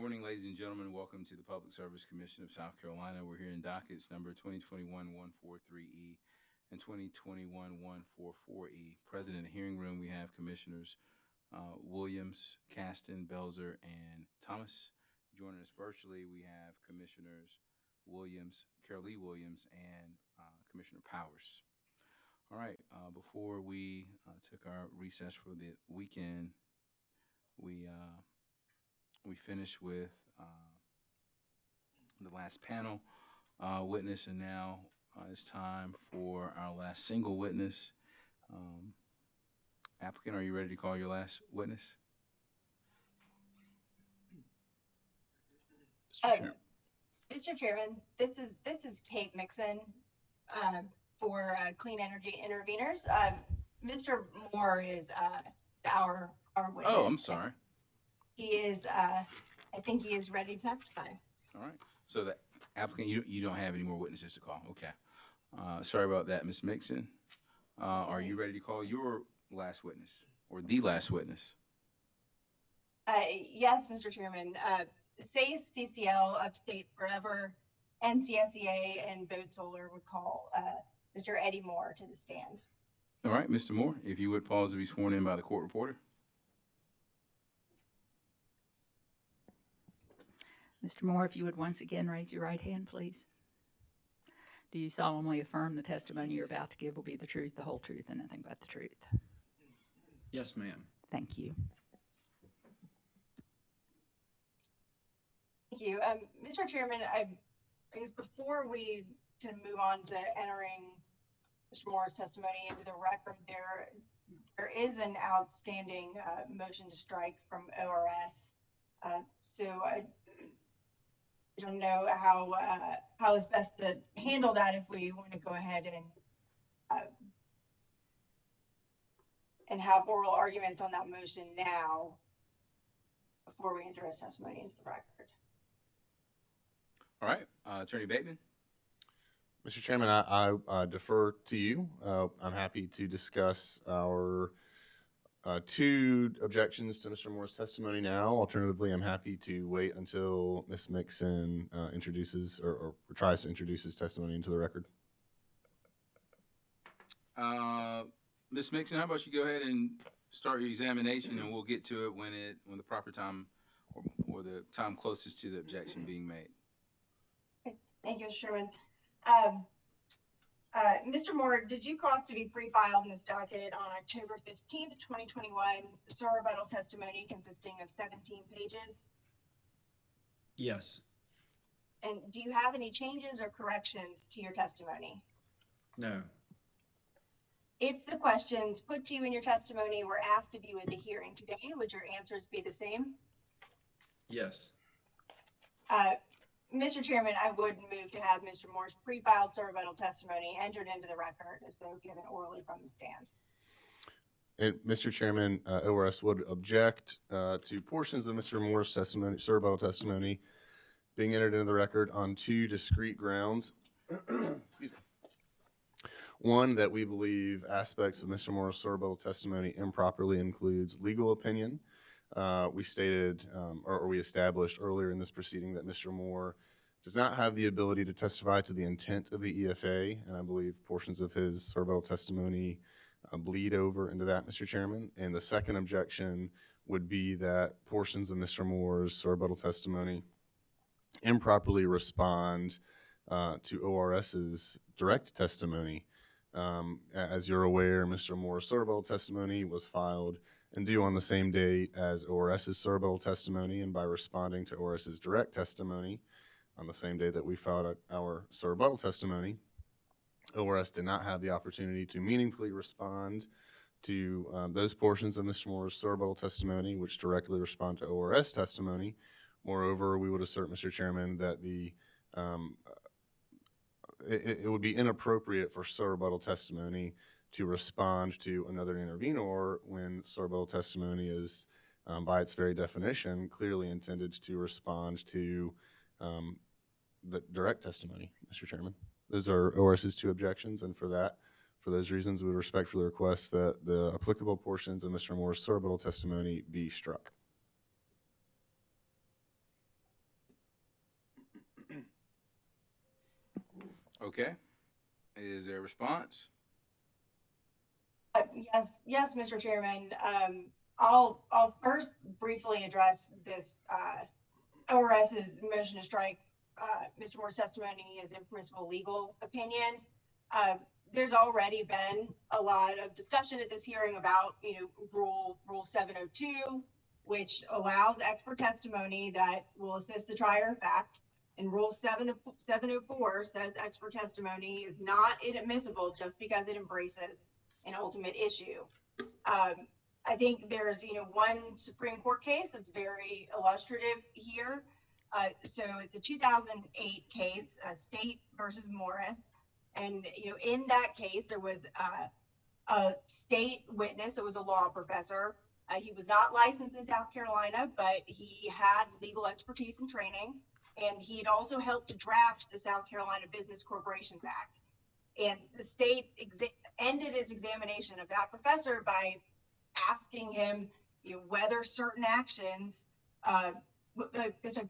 morning, ladies and gentlemen. Welcome to the Public Service Commission of South Carolina. We're here in dockets number 2021-143E and 2021-144E. Present in the hearing room, we have Commissioners Williams, Caston, Belzer, and Thomas. Joining us virtually, we have Commissioners Williams, Carol Lee Williams, and Commissioner Powers. All right, before we took our recess for the weekend, we finished with the last panel witness, and now it's time for our last single witness. Applicant, are you ready to call your last witness? Mr. Chairman, this is Kate Mixon for Clean Energy Interveners. Mr. Moore is our witness. Oh, I'm sorry. He is, I think he is ready to testify. All right. So the applicant, you don't have any more witnesses to call. Okay. Sorry about that, Ms. Mixon. Are you ready to call your last witness or the last witness? Yes, Mr. Chairman. SACE, CCL, Upstate Forever, NCSEA, and Boat Solar would call Mr. Eddie Moore to the stand. All right, Mr. Moore, if you would pause to be sworn in by the court reporter. Mr. Moore, if you would once again raise your right hand, please. Do you solemnly affirm the testimony you're about to give will be the truth, the whole truth, and nothing but the truth? Yes, ma'am. Thank you. Thank you. Mr. Chairman, I guess before we can move on to entering Mr. Moore's testimony into the record, there is an outstanding motion to strike from ORS. So I don't know how it's best to handle that if we want to go ahead and have oral arguments on that motion now before we enter his testimony into the record. All right, Attorney Bateman. Mr. Chairman, I defer to you. I'm happy to discuss our two objections to Mr. Moore's testimony now. Alternatively, I'm happy to wait until Ms. Mixon introduces or tries to introduce his testimony into the record. Ms. Mixon, how about you go ahead and start your examination, and we'll get to it when the proper time or the time closest to the objection being made. Thank you, Mr. Chairman. Mr. Moore, did you cause to be pre-filed in this docket on October 15th, 2021, the rebuttal testimony consisting of 17 pages? Yes. And do you have any changes or corrections to your testimony? No. If the questions put to you in your testimony were asked of you at the hearing today, would your answers be the same? Yes. Mr. Chairman, I would move to have Mr. Moore's pre-filed rebuttal testimony entered into the record as though given orally from the stand. And Mr. Chairman, ORS would object to portions of Mr. Moore's testimony, rebuttal testimony, being entered into the record on two discrete grounds. Excuse me. One, that we believe aspects of Mr. Moore's rebuttal testimony improperly includes legal opinion. We stated or we established earlier in this proceeding that Mr. Moore does not have the ability to testify to the intent of the EFA, and I believe portions of his rebuttal testimony bleed over into that, Mr. Chairman. And the second objection would be that portions of Mr. Moore's rebuttal testimony improperly respond to ORS's direct testimony. As you're aware, Mr. Moore's rebuttal testimony was filed and due on the same date as ORS's rebuttal testimony, and by responding to ORS's direct testimony on the same day that we filed our rebuttal testimony, ORS did not have the opportunity to meaningfully respond to those portions of Mr. Moore's rebuttal testimony which directly respond to ORS testimony. Moreover, we would assert, Mr. Chairman, that it would be inappropriate for rebuttal testimony to respond to another intervenor when rebuttal testimony is, by its very definition, clearly intended to respond to the direct testimony, Mr. Chairman. Those are ORS's two objections, and for those reasons, we would respectfully request that the applicable portions of Mr. Moore's rebuttal testimony be struck. Okay. Is there a response? Yes, Mr. Chairman. I'll first briefly address this, ORS's motion to strike, Mr. Moore's testimony as impermissible legal opinion. Uh, there's already been a lot of discussion at this hearing about, Rule 702, which allows expert testimony that will assist the trier of fact. And Rule 704 says expert testimony is not inadmissible just because it embraces an ultimate issue. I think there's, one Supreme Court case that's very illustrative here. So it's a 2008 case, State versus Morris. And, in that case, there was a state witness. It was a law professor. He was not licensed in South Carolina, but he had legal expertise and training. And he had also helped to draft the South Carolina Business Corporations Act. And the state ended its examination of that professor by asking him, whether certain actions,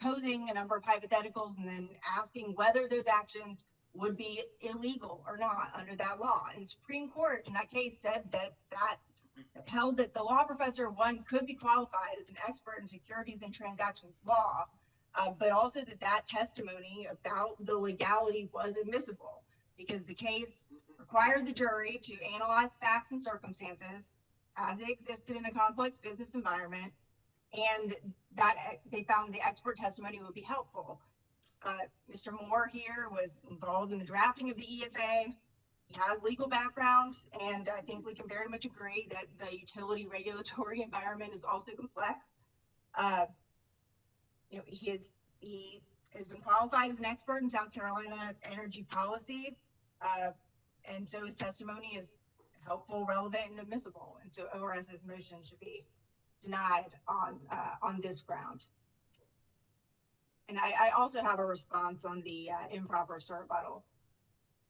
posing a number of hypotheticals and then asking whether those actions would be illegal or not under that law. And the Supreme Court in that case said that held that the law professor, one, could be qualified as an expert in securities and transactions law, but also that testimony about the legality was admissible because the case required the jury to analyze facts and circumstances as it existed in a complex business environment, and that they found the expert testimony would be helpful. Mr. Moore here was involved in the drafting of the EFA. He has legal background, and I think we can very much agree that the utility regulatory environment is also complex. He has been qualified as an expert in South Carolina energy policy, and so his testimony is helpful, relevant, and admissible. And so ORS's motion should be denied on this ground. And I also have a response on the improper rebuttal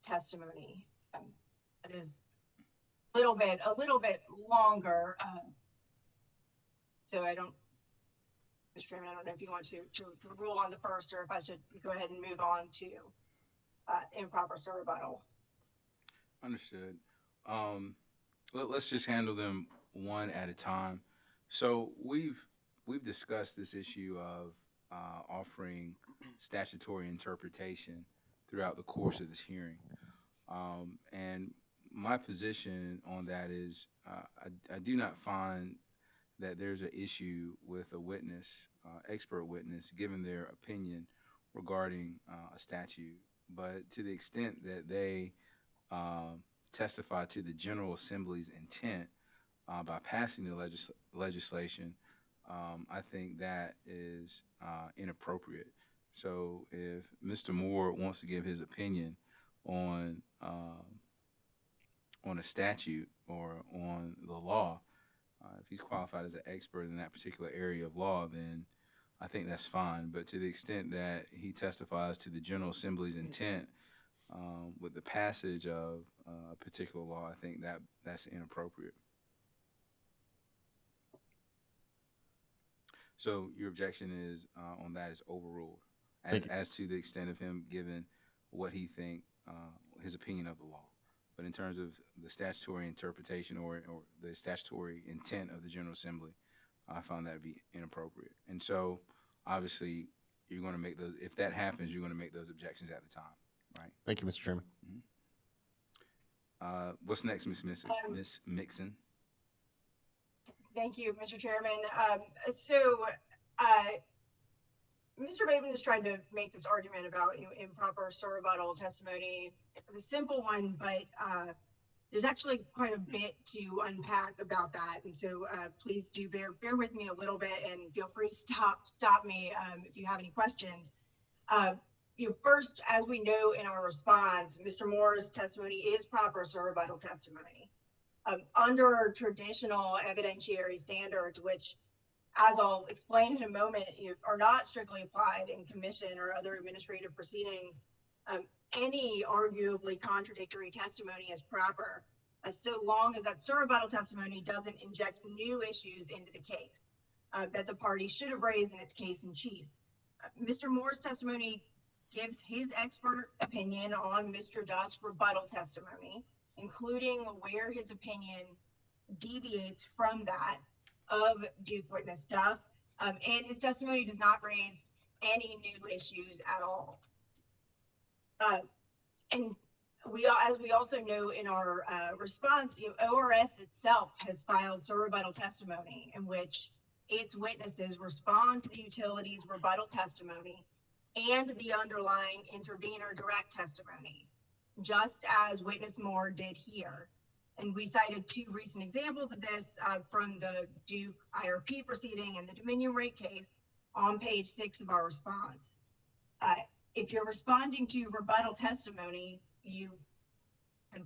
testimony. It is a little bit longer. So Mr. Chairman, I don't know if you want to rule on the first or if I should go ahead and move on to improper rebuttal. Understood. Let's just handle them one at a time. So we've discussed this issue of offering statutory interpretation throughout the course of this hearing. And my position on that is I do not find that there's an issue with a witness, expert witness, giving their opinion regarding a statute. But to the extent that they testify to the General Assembly's intent by passing the legislation, I think that is inappropriate. So if Mr. Moore wants to give his opinion on a statute or on the law, if he's qualified as an expert in that particular area of law, then I think that's fine. But to the extent that he testifies to the General Assembly's intent with the passage of a particular law, I think that's inappropriate. So your objection is on that is overruled as to the extent of him giving what he think, his opinion of the law. But in terms of the statutory interpretation or the statutory intent of the General Assembly, I found that to be inappropriate. And so obviously you're going to make those, if that happens, you're going to make those objections at the time, right? Thank you, Mr. Chairman. Mm-hmm. What's next, Ms. Mixon? Thank you, Mr. Chairman. Mr. Bateman is trying to make this argument about improper rebuttal testimony. It's a simple one, but there's actually quite a bit to unpack about that. And so please do bear with me a little bit and feel free to stop me if you have any questions. First, as we know in our response, Mr. Moore's testimony is proper rebuttal testimony. Under traditional evidentiary standards, which, as I'll explain in a moment, are not strictly applied in commission or other administrative proceedings, any arguably contradictory testimony is proper, so long as that rebuttal testimony doesn't inject new issues into the case that the party should have raised in its case in chief. Mr. Moore's testimony gives his expert opinion on Mr. Duff's rebuttal testimony, including where his opinion deviates from that of Duke witness Duff, and his testimony does not raise any new issues at all. And as we also know in our response, ORS itself has filed rebuttal testimony in which its witnesses respond to the utility's rebuttal testimony and the underlying intervener direct testimony, just as witness Moore did here. And we cited two recent examples of this from the Duke IRP proceeding and the Dominion rate case on page 6 of our response. If you're responding to rebuttal testimony, you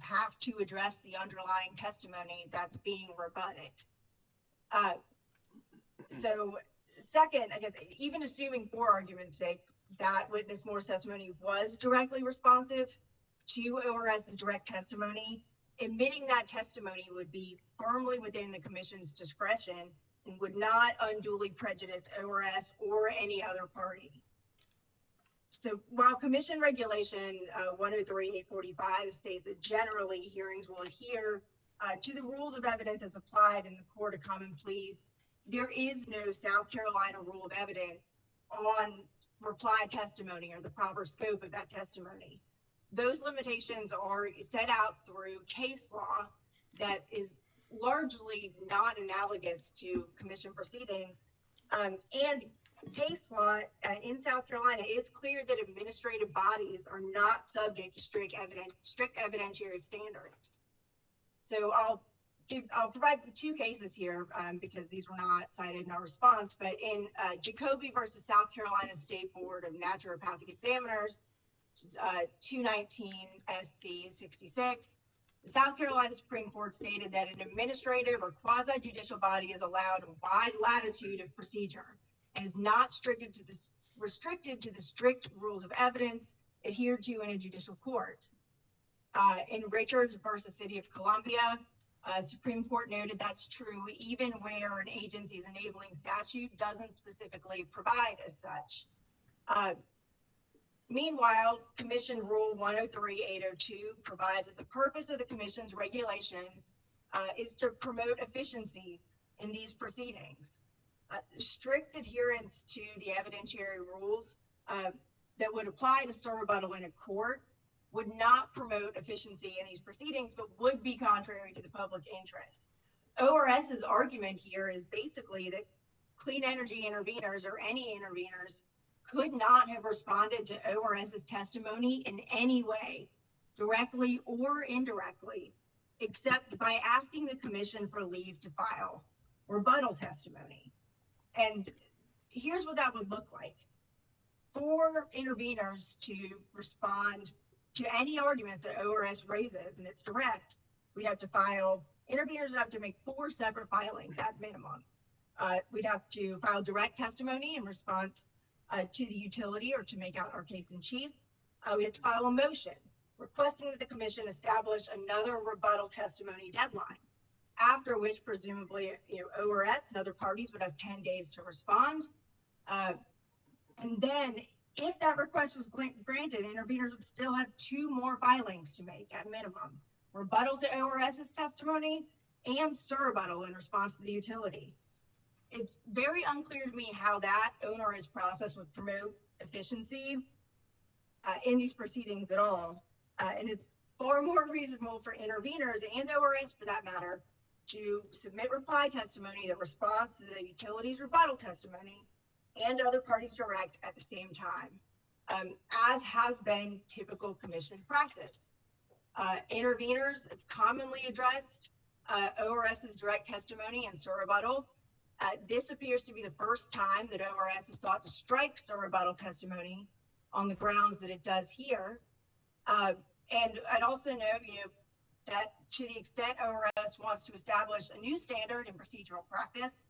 have to address the underlying testimony that's being rebutted. So second, I guess, even assuming for argument's sake that witness Moore's testimony was directly responsive to ORS's direct testimony, admitting that testimony would be firmly within the commission's discretion and would not unduly prejudice ORS or any other party. So while Commission Regulation 103-845 states that generally hearings will adhere to the rules of evidence as applied in the Court of Common Pleas, there is no South Carolina rule of evidence on reply testimony or the proper scope of that testimony. Those limitations are set out through case law that is largely not analogous to commission proceedings, and case law in South Carolina is clear that administrative bodies are not subject to strict evidentiary standards. So I'll provide two cases here because these were not cited in our response, but in Jacoby versus South Carolina State Board of Naturopathic Examiners, which is 219 SC 66, the South Carolina Supreme Court stated that an administrative or quasi-judicial body is allowed a wide latitude of procedure and is not restricted to the strict rules of evidence adhered to in a judicial court. In Richards versus City of Columbia, Supreme Court noted that's true even where an agency's enabling statute doesn't specifically provide as such. Meanwhile, Commission Rule 103-802 provides that the purpose of the Commission's regulations is to promote efficiency in these proceedings. Strict adherence to the evidentiary rules that would apply to rebuttal in a court would not promote efficiency in these proceedings, but would be contrary to the public interest. ORS's argument here is basically that clean energy interveners or any interveners could not have responded to ORS's testimony in any way, directly or indirectly, except by asking the Commission for leave to file rebuttal testimony. And here's what that would look like. For interveners to respond to any arguments that ORS raises, and it's direct, interveners would have to make 4 separate filings at minimum. We'd have to file direct testimony in response to the utility or to make out our case in chief. We have to file a motion requesting that the Commission establish another rebuttal testimony deadline, after which presumably ORS and other parties would have 10 days to respond. And then if that request was granted, interveners would still have 2 more filings to make at minimum: rebuttal to ORS's testimony and surrebuttal in response to the utility. It's very unclear to me how that onerous process would promote efficiency in these proceedings at all. And it's far more reasonable for interveners and ORS, for that matter, to submit reply testimony that responds to the utility's rebuttal testimony and other parties direct at the same time, as has been typical Commission practice. Interveners have commonly addressed ORS's direct testimony and surrebuttal. This appears to be the first time that ORS has sought to strike surrebuttal testimony on the grounds that it does here. And I'd also note, that to the extent ORS wants to establish a new standard in procedural practice,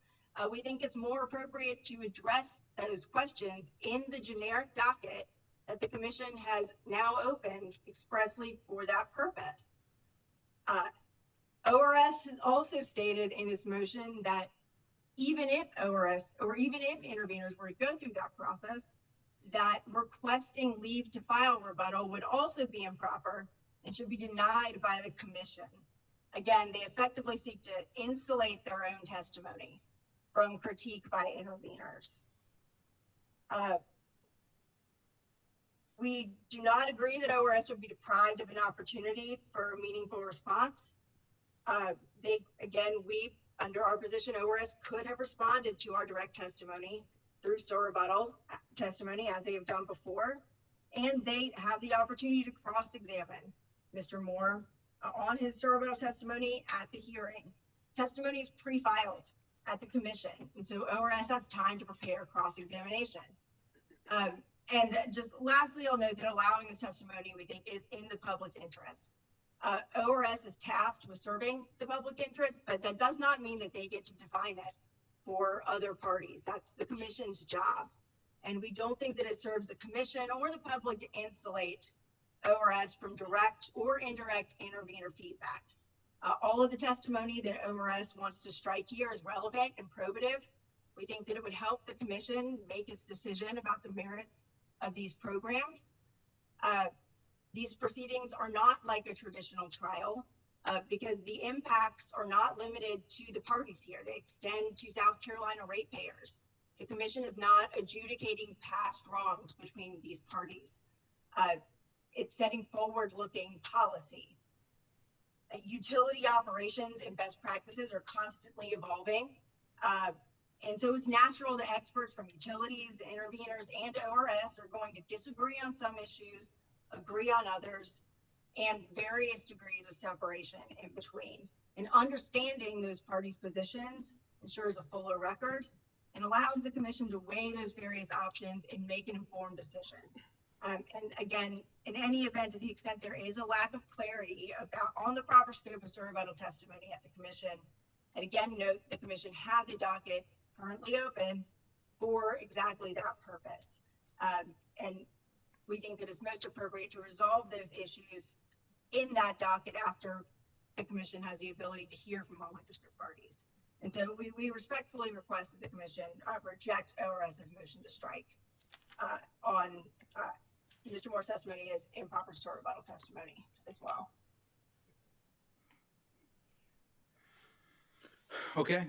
we think it's more appropriate to address those questions in the generic docket that the Commission has now opened expressly for that purpose. ORS has also stated in its motion that even if ORS or even if interveners were to go through that process, that requesting leave to file rebuttal would also be improper and should be denied by the commission. Again, they effectively seek to insulate their own testimony from critique by interveners. We do not agree that ORS would be deprived of an opportunity for a meaningful response. We, under our position, ORS could have responded to our direct testimony through rebuttal testimony, as they have done before, and they have the opportunity to cross-examine Mr. Moore on his rebuttal testimony at the hearing. Testimony is pre-filed at the commission, and so ORS has time to prepare cross-examination. And just lastly, I'll note that allowing this testimony, we think, is in the public interest. ORS is tasked with serving the public interest, but that does not mean that they get to define it for other parties. That's the commission's job. And we don't think that it serves the commission or the public to insulate ORS from direct or indirect intervener feedback. All of the testimony that ORS wants to strike here is relevant and probative. We think that it would help the commission make its decision about the merits of these programs. These proceedings are not like a traditional trial because the impacts are not limited to the parties here. They extend to South Carolina ratepayers. The commission is not adjudicating past wrongs between these parties. It's setting forward-looking policy. Utility operations and best practices are constantly evolving. And so it's natural that experts from utilities, interveners, and ORS are going to disagree on some issues, agree on others, and various degrees of separation in between. And understanding those parties' positions ensures a fuller record and allows the commission to weigh those various options and make an informed decision. And again, in any event, to the extent there is a lack of clarity on the proper scope of rebuttal testimony at the commission, and again, note the commission has a docket currently open for exactly that purpose. And we think that it's most appropriate to resolve those issues in that docket after the commission has the ability to hear from all interested parties. And so we respectfully request that the commission reject ORS's motion to strike on Mr. Moore's testimony as improper rebuttal testimony as well. Okay.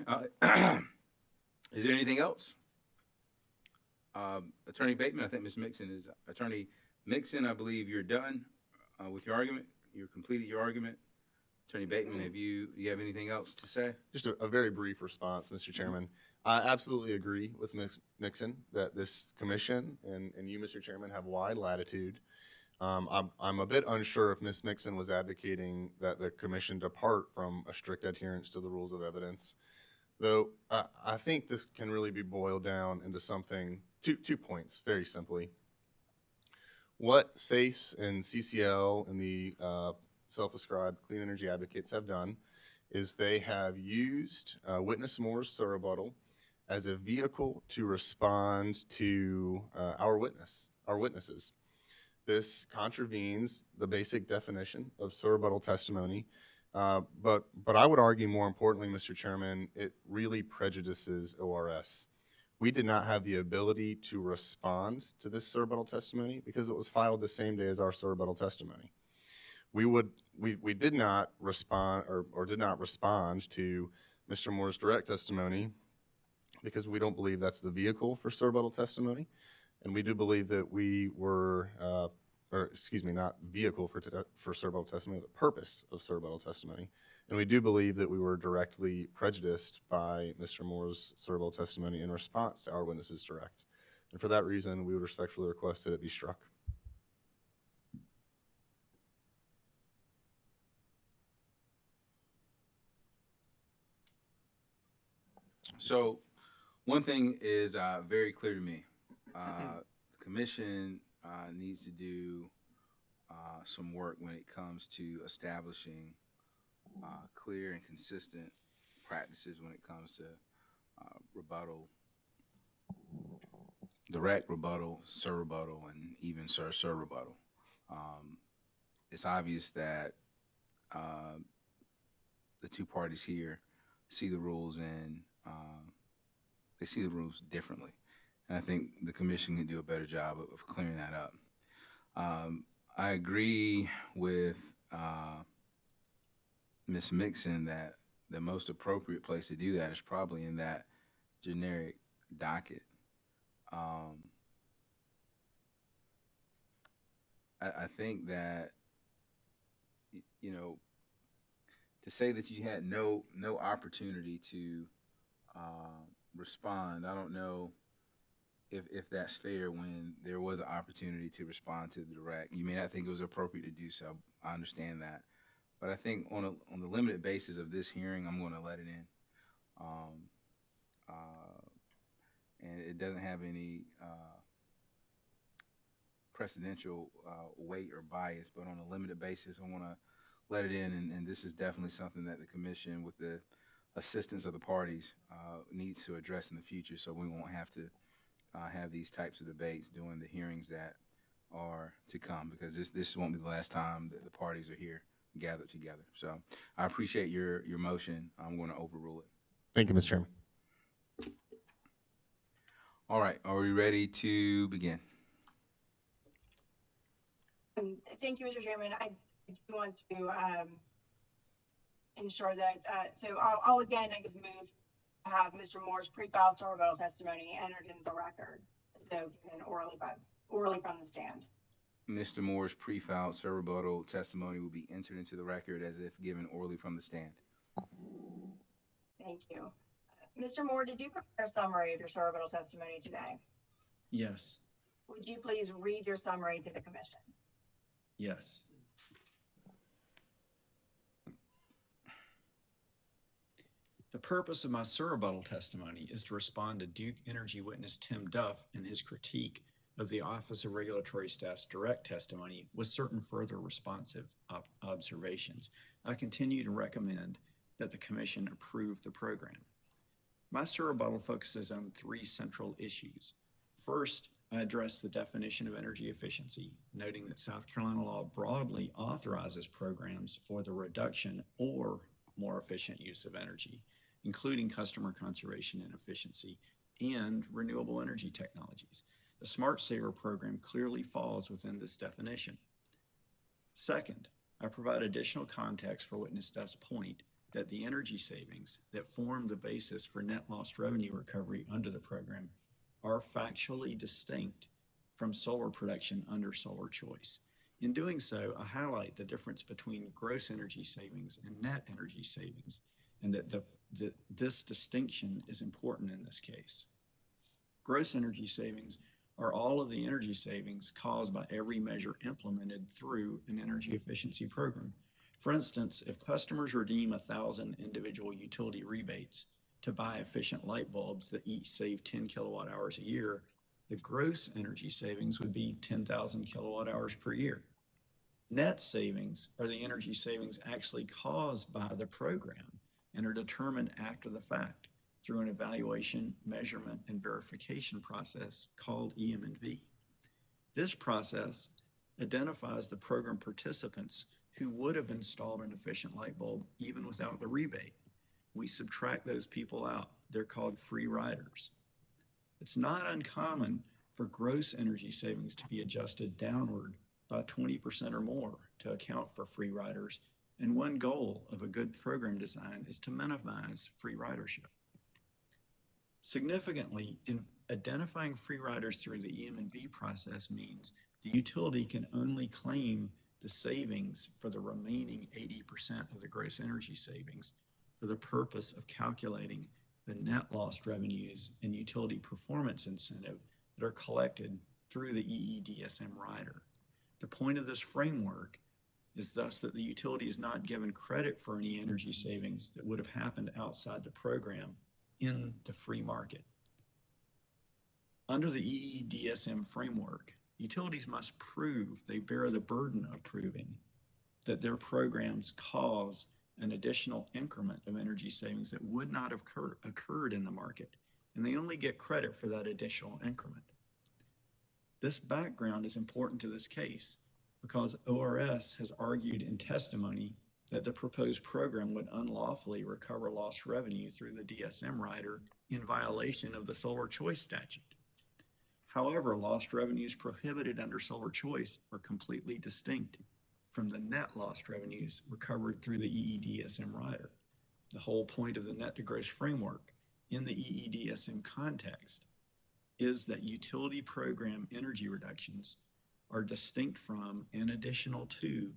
Is there anything else? Attorney Bateman, I think Ms. Mixon is. Attorney Mixon, I believe you're done with your argument. You've completed your argument. Attorney Bateman, do you have anything else to say? Just a very brief response, Mr. Chairman. I absolutely agree with Ms. Nixon that this commission and you, Mr. Chairman, have wide latitude. I'm a bit unsure if Ms. Nixon was advocating that the commission depart from a strict adherence to the rules of evidence, though I think this can really be boiled down into something, two points, very simply. What SACE and CCL and the self-ascribed clean energy advocates have done is they have used witness Moore's rebuttal as a vehicle to respond to our witnesses. This contravenes the basic definition of rebuttal testimony, but I would argue more importantly, Mr. Chairman, it really prejudices ORS. We did not have the ability to respond to this rebuttal testimony because it was filed the same day as our rebuttal testimony. We did not respond or did not respond to Mr. Moore's direct testimony because we don't believe that's the vehicle for rebuttal testimony, and we do believe that we were, not vehicle for rebuttal testimony, the purpose of rebuttal testimony, and we do believe that we were directly prejudiced by Mr. Moore's rebuttal testimony in response to our witnesses' direct, and for that reason, we would respectfully request that it be struck. So one thing is very clear to me. The commission needs to do some work when it comes to establishing clear and consistent practices when it comes to rebuttal, direct rebuttal, rebuttal, and even rebuttal. It's obvious that the two parties here see the rules and they see the rules differently. And I think the commission can do a better job of clearing that up. I agree with Ms. Mixon that the most appropriate place to do that is probably in that generic docket. I think that, you know, to say that you had no opportunity to respond, I don't know if that's fair when there was an opportunity to respond to the direct. You may not think it was appropriate to do so. I understand that. But I think on the limited basis of this hearing, I'm going to let it in. And it doesn't have any precedential weight or bias, but on a limited basis, I want to let it in. And this is definitely something that the commission, with the assistance of the parties, needs to address in the future, so we won't have to have these types of debates during the hearings that are to come, because this won't be the last time that the parties are here gathered together. So I appreciate your motion. I'm going to overrule it. Thank you, Mr. Chairman. All right, are we ready to begin? Thank you, Mr. Chairman. I do want to ensure that, so I'll again, I guess, move to have Mr. Moore's pre-filed rebuttal testimony entered into the record, so given orally from the stand. Mr. Moore's pre-filed rebuttal testimony will be entered into the record as if given orally from the stand. Thank you. Mr. Moore, did you prepare a summary of your rebuttal testimony today? Yes. Would you please read your summary to the commission? Yes. The purpose of my rebuttal testimony is to respond to Duke Energy witness Tim Duff and his critique of the Office of Regulatory Staff's direct testimony with certain further responsive observations. I continue to recommend that the commission approve the program. My rebuttal focuses on three central issues. First, I address the definition of energy efficiency, noting that South Carolina law broadly authorizes programs for the reduction or more efficient use of energy, including customer conservation and efficiency and renewable energy technologies. The Smart Saver program clearly falls within this definition. Second, I provide additional context for witness Duff's point that the energy savings that form the basis for net lost revenue recovery under the program are factually distinct from solar production under solar choice. In doing so, I highlight the difference between gross energy savings and net energy savings, and that this distinction is important in this case. Gross energy savings are all of the energy savings caused by every measure implemented through an energy efficiency program. For instance, if customers redeem 1,000 individual utility rebates to buy efficient light bulbs that each save 10 kilowatt hours a year, the gross energy savings would be 10,000 kilowatt hours per year. Net savings are the energy savings actually caused by the program and are determined after the fact through an evaluation, measurement, and verification process called EM&V. This process identifies the program participants who would have installed an efficient light bulb even without the rebate. We subtract those people out. They're called free riders. It's not uncommon for gross energy savings to be adjusted downward by 20% or more to account for free riders, and one goal of a good program design is to minimize free ridership. Significantly, in identifying free riders through the EM&V process means the utility can only claim the savings for the remaining 80% of the gross energy savings for the purpose of calculating the net lost revenues and utility performance incentive that are collected through the EEDSM rider. The point of this framework is thus that the utility is not given credit for any energy savings that would have happened outside the program in the free market. Under the EEDSM framework, utilities must prove they bear the burden of proving that their programs cause an additional increment of energy savings that would not have occurred in the market, and they only get credit for that additional increment. This background is important to this case because ORS has argued in testimony that the proposed program would unlawfully recover lost revenue through the DSM rider in violation of the solar choice statute. However, lost revenues prohibited under Solar Choice are completely distinct from the net lost revenues recovered through the EEDSM rider. The whole point of the net to gross framework in the EEDSM context is that utility program energy reductions are distinct from and additional to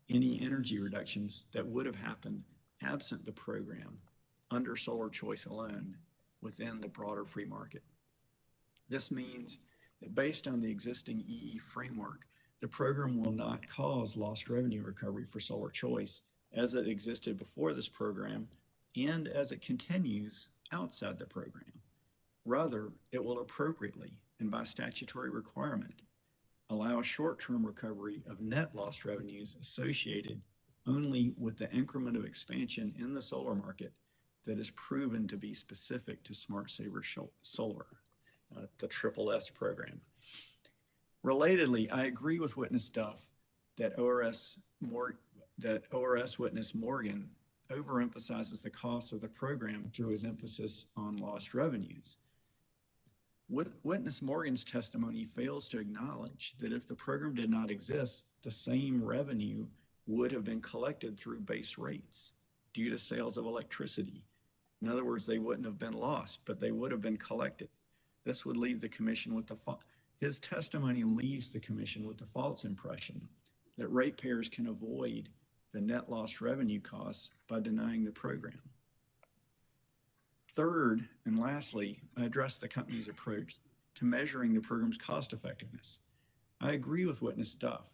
any energy reductions that would have happened absent the program under Solar Choice alone within the broader free market. This means that based on the existing EE framework, the program will not cause lost revenue recovery for Solar Choice as it existed before this program and as it continues outside the program. Rather, it will appropriately and by statutory requirement allow short-term recovery of net lost revenues associated only with the increment of expansion in the solar market that is proven to be specific to Smart Saver Solar, the SSS program. Relatedly, I agree with Witness Duff that ORS Witness Morgan overemphasizes the cost of the program through his emphasis on lost revenues. Witness Morgan's testimony fails to acknowledge that if the program did not exist, the same revenue would have been collected through base rates due to sales of electricity. In other words, they wouldn't have been lost, but they would have been collected. This would leave the commission with his testimony leaves the commission with the false impression that ratepayers can avoid the net lost revenue costs by denying the program. Third, and lastly, I address the company's approach to measuring the program's cost effectiveness. I agree with Witness Duff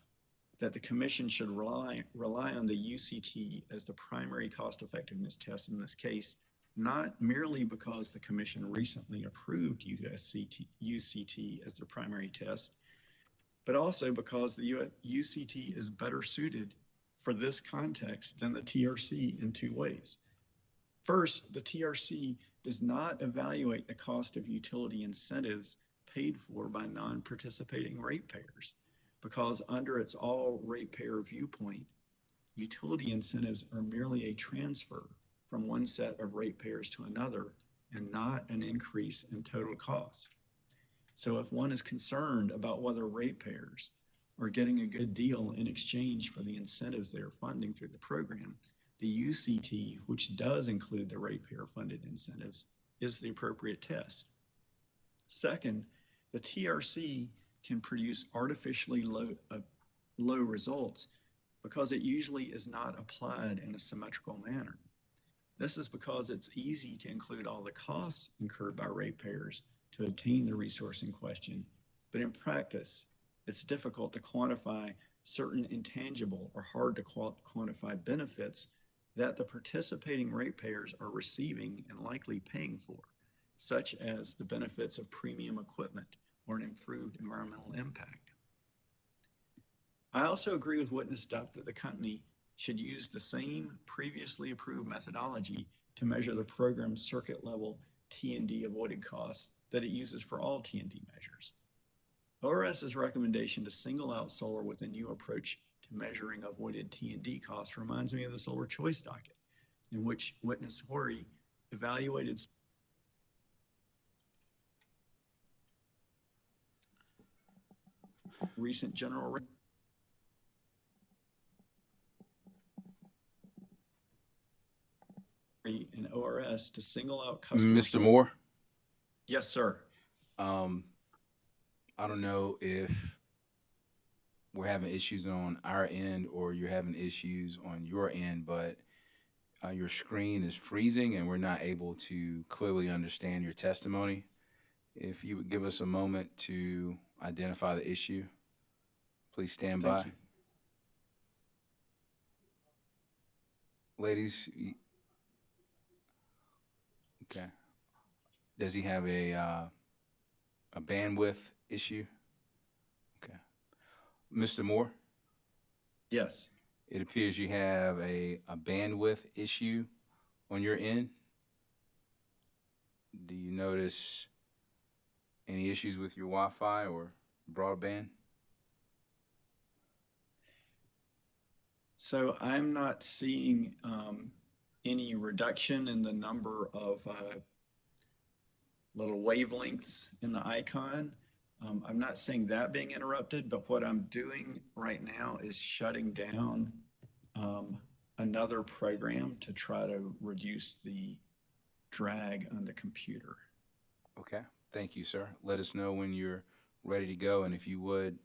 that the commission should rely on the UCT as the primary cost effectiveness test in this case, not merely because the commission recently approved UCT as the primary test, but also because the UCT is better suited for this context than the TRC in two ways. First, the TRC does not evaluate the cost of utility incentives paid for by non-participating ratepayers, because under its all ratepayer viewpoint, utility incentives are merely a transfer from one set of ratepayers to another and not an increase in total cost. So if one is concerned about whether ratepayers are getting a good deal in exchange for the incentives they are funding through the program, the UCT, which does include the ratepayer funded incentives, is the appropriate test. Second, the TRC can produce artificially low results because it usually is not applied in a symmetrical manner. This is because it's easy to include all the costs incurred by ratepayers to obtain the resource in question, but in practice, it's difficult to quantify certain intangible or hard to quantify benefits that the participating ratepayers are receiving and likely paying for, such as the benefits of premium equipment or an improved environmental impact. I also agree with Witness Duff that the company should use the same previously approved methodology to measure the program's circuit level T&D avoided costs that it uses for all T&D measures. ORS's recommendation to single out solar with a new approach to measuring avoided T&D costs reminds me of the Solar Choice docket, in which Witness Horry evaluated recent general rate in ORS to single out customers. Mr. Moore? Yes, sir. I don't know if we're having issues on our end or you're having issues on your end, but your screen is freezing and we're not able to clearly understand your testimony. If you would give us a moment to identify the issue, please stand by. Thank you. Ladies, okay. Does he have a bandwidth issue? Okay. Mr. Moore? Yes. It appears you have a bandwidth issue on your end. Do you notice any issues with your Wi-Fi or broadband? So I'm not seeing any reduction in the number of little wavelengths in the icon. I'm not saying that being interrupted, but what I'm doing right now is shutting down another program to try to reduce the drag on the computer. Okay, thank you, sir. Let us know when you're ready to go, and if you would,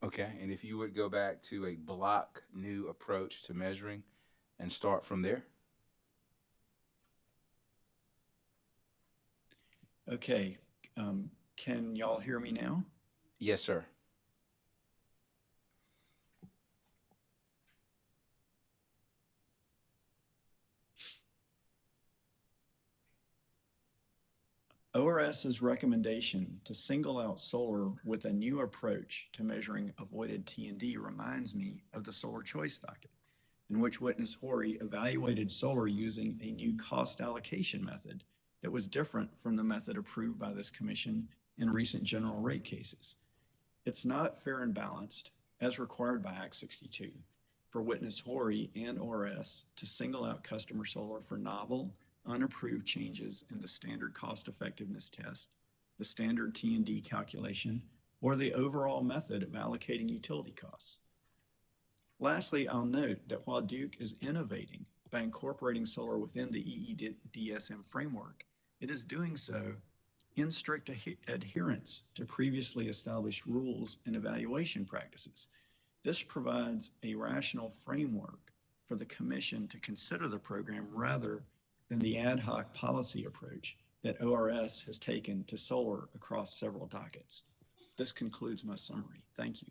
okay, and if you would go back to a block new approach to measuring and start from there. Okay, can y'all hear me now? Yes, sir. ORS's recommendation to single out solar with a new approach to measuring avoided T&D reminds me of the solar choice docket, in which witness Horry evaluated solar using a new cost allocation method that was different from the method approved by this commission in recent general rate cases. It's not fair and balanced, as required by Act 62, for witness Horry and ORS to single out customer solar for novel, unapproved changes in the standard cost effectiveness test, the standard T&D calculation, or the overall method of allocating utility costs. Lastly, I'll note that while Duke is innovating by incorporating solar within the EEDSM framework, it is doing so in strict adherence to previously established rules and evaluation practices. This provides a rational framework for the commission to consider the program rather than the ad hoc policy approach that ORS has taken to solar across several dockets. This concludes my summary. Thank you.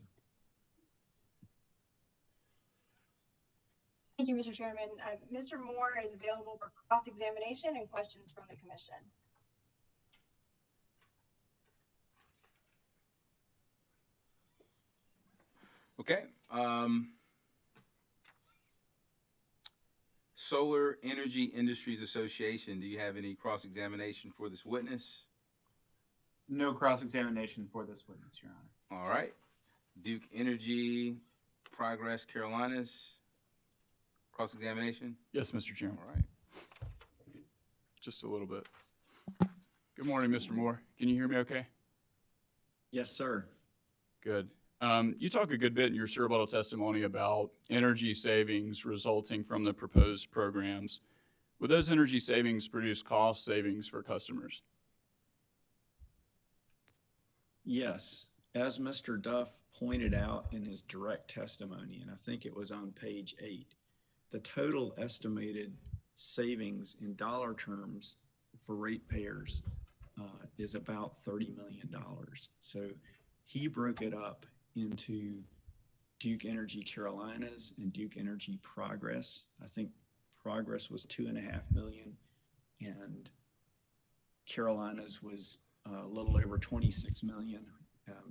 Thank you, Mr. Chairman. Mr. Moore is available for cross-examination and questions from the commission. Okay. Solar Energy Industries Association, do you have any cross-examination for this witness? No cross-examination for this witness, Your Honor. All right. Duke Energy Progress Carolinas, cross-examination? Yes, Mr. Chairman. All right. Just a little bit. Good morning, Mr. Moore. Can you hear me okay? Yes, sir. Good. You talk a good bit in your rebuttal testimony about energy savings resulting from the proposed programs. Would those energy savings produce cost savings for customers? Yes. As Mr. Duff pointed out in his direct testimony, and I think it was on page 8, the total estimated savings in dollar terms for ratepayers is about $30 million. So he broke it up into Duke Energy Carolinas and Duke Energy Progress. I think Progress was $2.5 million and Carolinas was a little over 26 million.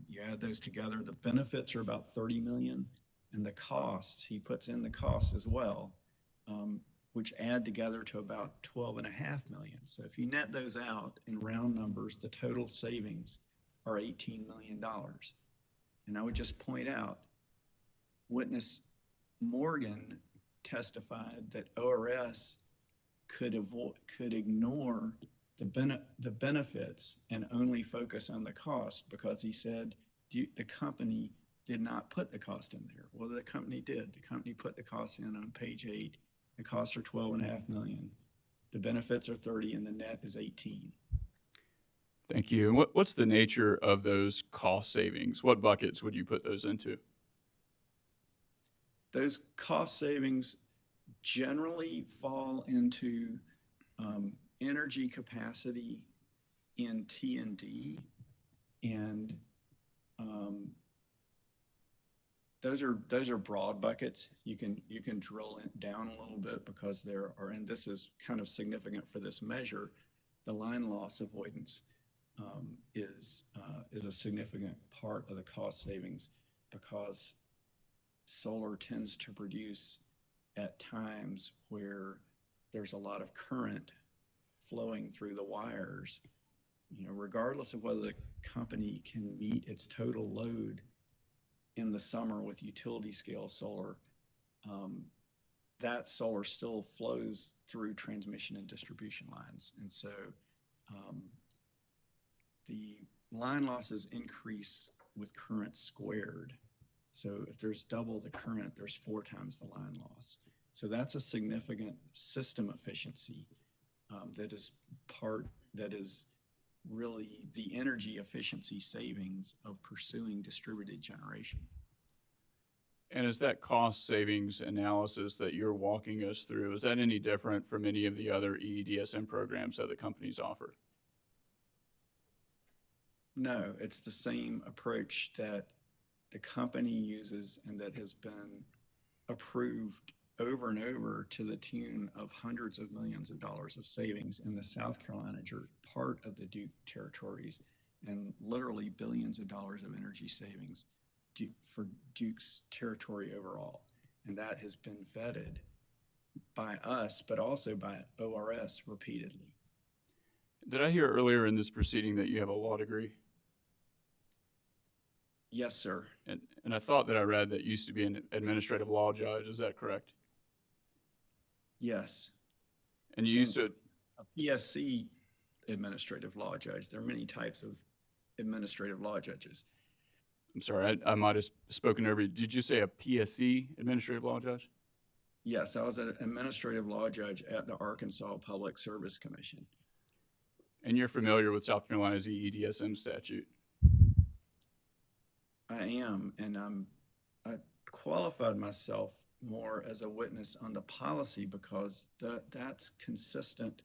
You add those together, the benefits are about 30 million, and the costs, he puts in the costs as well, which add together to about 12.5 million. So if you net those out in round numbers, the total savings are $18 million. And I would just point out, witness Morgan testified that ORS could ignore the benefits and only focus on the cost because he said the company did not put the cost in there. Well, the company did. The company put the cost in on page 8. The costs are 12.5 million. The benefits are 30 and the net is 18. Thank you. And what's the nature of those cost savings? What buckets would you put those into? Those cost savings generally fall into energy capacity in T&D, and those are broad buckets. You can drill it down a little bit because there are, and this is kind of significant for this measure, the line loss avoidance is a significant part of the cost savings because solar tends to produce at times where there's a lot of current flowing through the wires, regardless of whether the company can meet its total load in the summer with utility scale solar, that solar still flows through transmission and distribution lines. And so the line losses increase with current squared. So if there's double the current, there's 4 times the line loss. So that's a significant system efficiency that is really the energy efficiency savings of pursuing distributed generation. And is that cost savings analysis that you're walking us through, is that any different from any of the other EEDSM programs that the companies offer? No, it's the same approach that the company uses and that has been approved over and over to the tune of hundreds of millions of dollars of savings in the South Carolina part of the Duke territories, and literally billions of dollars of energy savings for Duke's territory overall. And that has been vetted by us, but also by ORS repeatedly. Did I hear earlier in this proceeding that you have a law degree? Yes, sir. And I thought that I read that you used to be an administrative law judge. Is that correct? Yes. And you used to... A PSC administrative law judge. There are many types of administrative law judges. I'm sorry, I might have spoken over you. Did you say a PSC administrative law judge? Yes, I was an administrative law judge at the Arkansas Public Service Commission. And you're familiar with South Carolina's EEDSM statute? I am, and I qualified myself more as a witness on the policy because that's consistent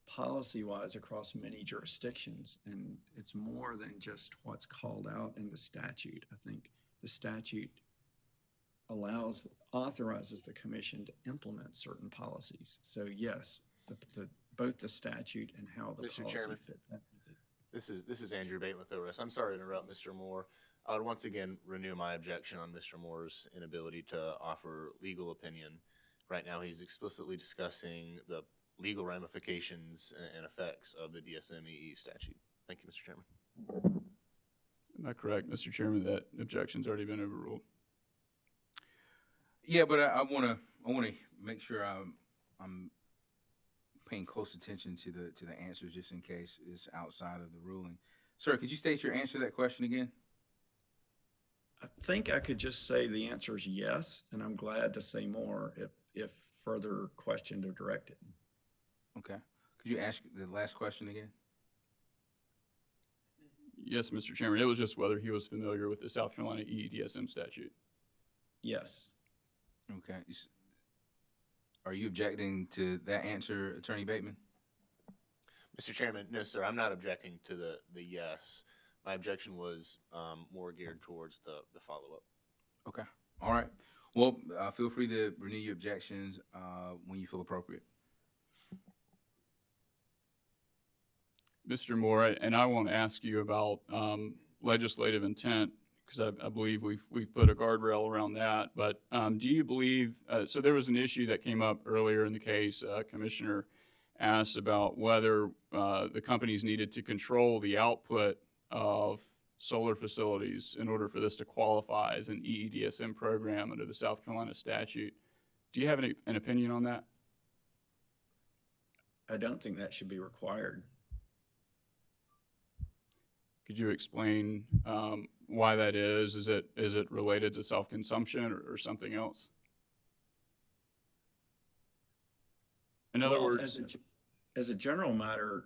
policy-wise across many jurisdictions, and it's more than just what's called out in the statute. I think the statute authorizes the commission to implement certain policies. So yes, both the statute and how the Mr. policy Chairman, fits in with it. This is Andrew Bateman with ORS. I'm sorry to interrupt Mr. Moore. I would once again renew my objection on Mr. Moore's inability to offer legal opinion. Right now, he's explicitly discussing the legal ramifications and effects of the DSMEE statute. Thank you, Mr. Chairman. Am I correct, Mr. Chairman, that objection's already been overruled? Yeah, but I want to make sure I'm paying close attention to the answers just in case it's outside of the ruling. Sir, could you state your answer to that question again? I think I could just say the answer is yes, and I'm glad to say more if further questioned or directed. Okay. Could you ask the last question again? Yes, Mr. Chairman. It was just whether he was familiar with the South Carolina EEDSM statute. Yes. Okay. Are you objecting to that answer, Attorney Bateman? Mr. Chairman, no, sir, I'm not objecting to the yes. My objection was more geared towards the follow-up. Okay. All right. Well, feel free to renew your objections when you feel appropriate. Mr. Moore, and I want to ask you about legislative intent, because I believe we've put a guardrail around that. But do you believe, so there was an issue that came up earlier in the case, Commissioner asked about whether the companies needed to control the output of solar facilities in order for this to qualify as an EEDSM program under the South Carolina statute. Do you have an opinion on that? I don't think that should be required. Could you explain why that is? Is it related to self-consumption or something else? In other words, as a general matter,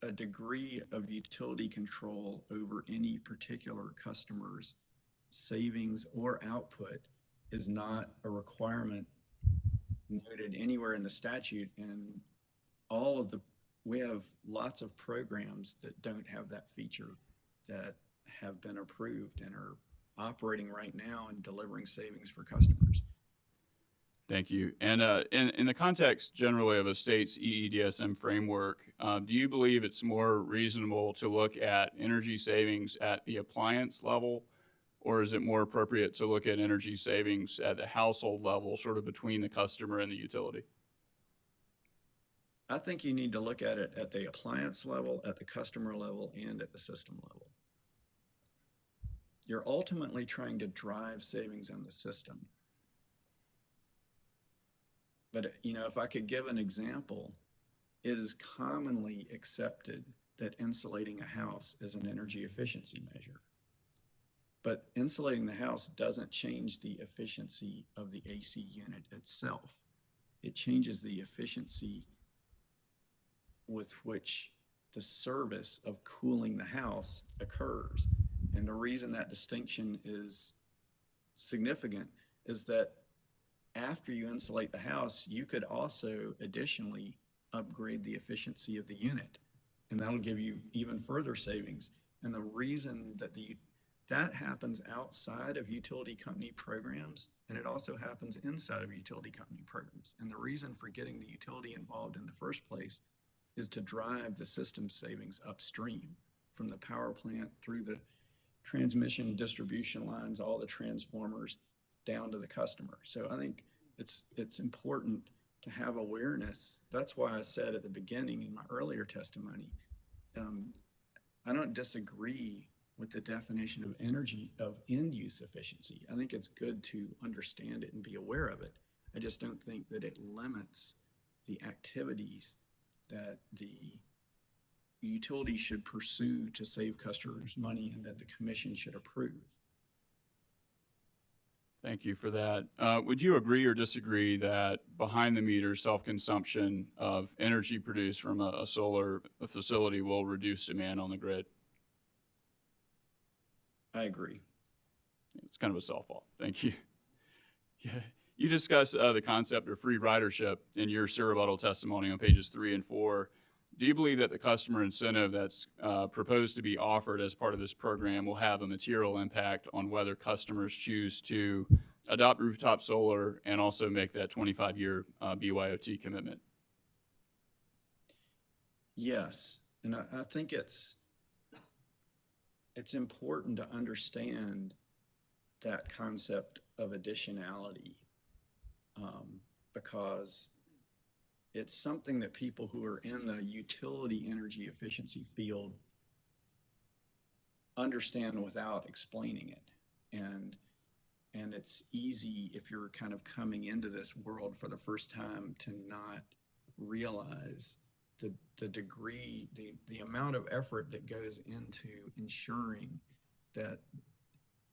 a degree of utility control over any particular customer's savings or output is not a requirement noted anywhere in the statute. And we have lots of programs that don't have that feature that have been approved and are operating right now and delivering savings for customers. Thank you. And in the context generally of a state's EEDSM framework, do you believe it's more reasonable to look at energy savings at the appliance level, or is it more appropriate to look at energy savings at the household level, sort of between the customer and the utility? I think you need to look at it at the appliance level, at the customer level, and at the system level. You're ultimately trying to drive savings on the system. But, you know, if I could give an example, it is commonly accepted that insulating a house is an energy efficiency measure. But insulating the house doesn't change the efficiency of the AC unit itself. It changes the efficiency with which the service of cooling the house occurs. And the reason that distinction is significant is that after you insulate the house, you could also additionally upgrade the efficiency of the unit, and that'll give you even further savings. And the reason that that happens outside of utility company programs, and it also happens inside of utility company programs. And the reason for getting the utility involved in the first place is to drive the system savings upstream from the power plant through the transmission distribution lines, all the transformers down to the customer. So I think it's important to have awareness. That's why I said at the beginning in my earlier testimony, I don't disagree with the definition of energy of end use efficiency. I think it's good to understand it and be aware of it. I just don't think that it limits the activities that the utility should pursue to save customers money and that the commission should approve. Thank you for that. Would you agree or disagree that behind the meter self-consumption of energy produced from a solar facility will reduce demand on the grid? I agree. It's kind of a softball. Thank you. Yeah. You discussed the concept of free ridership in your rebuttal testimony on pages 3 and 4. Do you believe that the customer incentive that's proposed to be offered as part of this program will have a material impact on whether customers choose to adopt rooftop solar and also make that 25-year BYOT commitment? Yes, and I think it's important to understand that concept of additionality, because it's something that people who are in the utility energy efficiency field understand without explaining it. And it's easy if you're kind of coming into this world for the first time to not realize the degree, the amount of effort that goes into ensuring that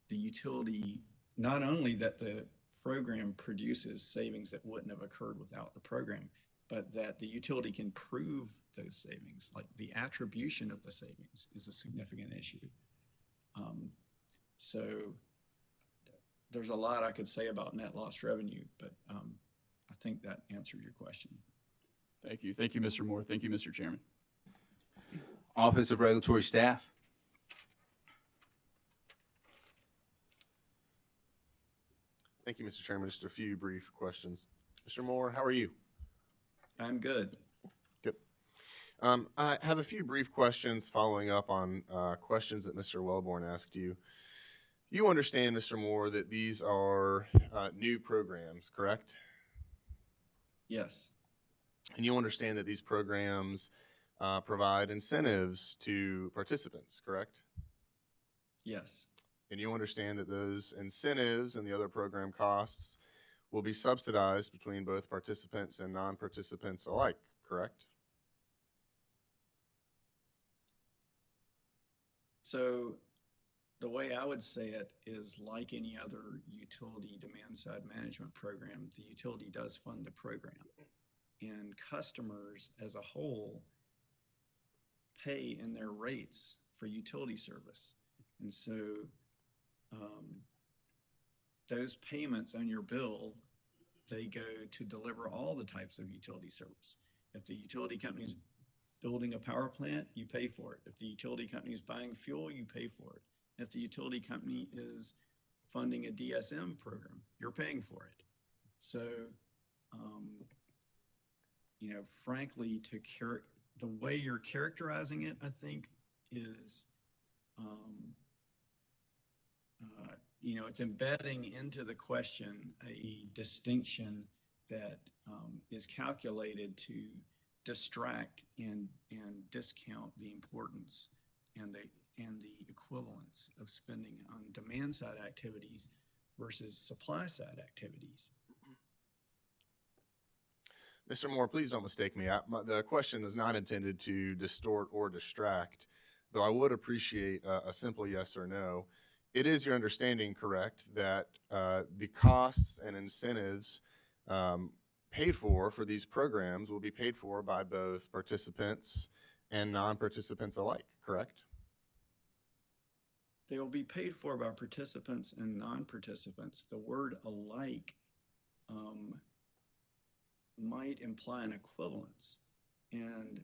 the utility, not only that the program produces savings that wouldn't have occurred without the program, but that the utility can prove those savings. Like the attribution of the savings is a significant issue. So there's a lot I could say about net loss revenue, but I think that answered your question. Thank you. Thank you, Mr. Moore. Thank you, Mr. Chairman. Office of Regulatory Staff. Thank you, Mr. Chairman. Just a few brief questions. Mr. Moore, how are you? I'm good. Good. I have a few brief questions following up on questions that Mr. Wellborn asked you. You understand, Mr. Moore, that these are new programs, correct? Yes. And you understand that these programs provide incentives to participants, correct? Yes. And you understand that those incentives and the other program costs will be subsidized between both participants and non-participants alike, correct? So the way I would say it is like any other utility demand side management program, the utility does fund the program. And customers as a whole pay in their rates for utility service. And so those payments on your bill, they go to deliver all the types of utility service. If the utility company is building a power plant, you pay for it. If the utility company is buying fuel, you pay for it. If the utility company is funding a DSM program, you're paying for it. So, you know, frankly, the way you're characterizing it, I think, is, you know, it's embedding into the question a distinction that is calculated to distract and discount the importance and the equivalence of spending on demand side activities versus supply side activities. Mr. Moore, please don't mistake me. The question is not intended to distort or distract, though I would appreciate a simple yes or no. It is your understanding, correct, that the costs and incentives paid for these programs will be paid for by both participants and non-participants alike, correct? They will be paid for by participants and non-participants. The word alike might imply an equivalence. And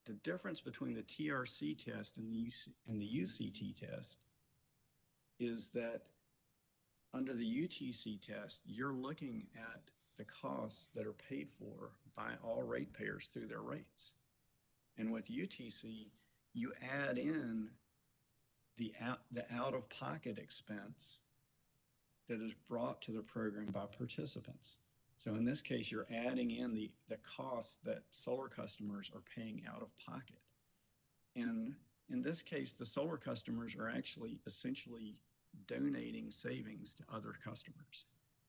the difference between the TRC test and the UCT test is that under the UTC test, you're looking at the costs that are paid for by all ratepayers through their rates. And with UTC, you add in the out-of-pocket expense that is brought to the program by participants. So in this case, you're adding in the costs that solar customers are paying out of pocket. And in this case, the solar customers are actually essentially donating savings to other customers.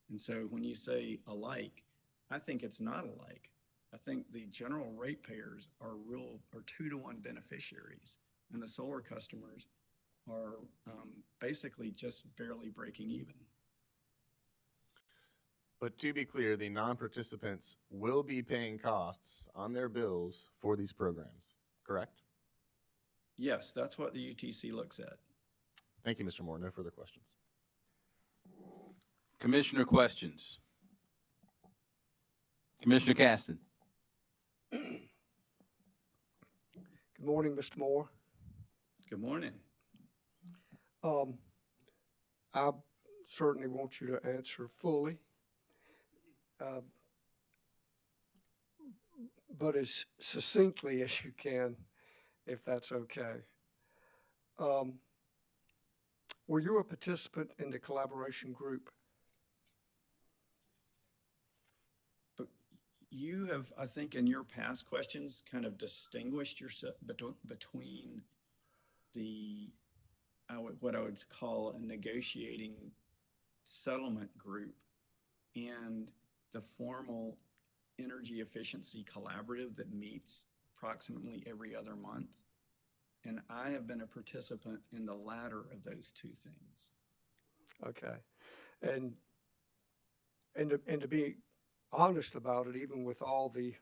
And so when you say alike, I think it's not alike. I think the general ratepayers are 2-to-1 beneficiaries, and the solar customers are basically just barely breaking even. But to be clear, the non-participants will be paying costs on their bills for these programs, correct? Yes, that's what the UTC looks at. Thank you, Mr. Moore. No further questions. Commissioner questions? Commissioner Caston. Good morning, Mr. Moore. Good morning. I certainly want you to answer fully, but as succinctly as you can, if that's okay. Were you a participant in the collaboration group? But you have, I think, in your past questions, kind of distinguished yourself between what I would call a negotiating settlement group and the formal energy efficiency collaborative that meets approximately every other month. And I have been a participant in the latter of those two things. Okay. And to be honest about it, even with all the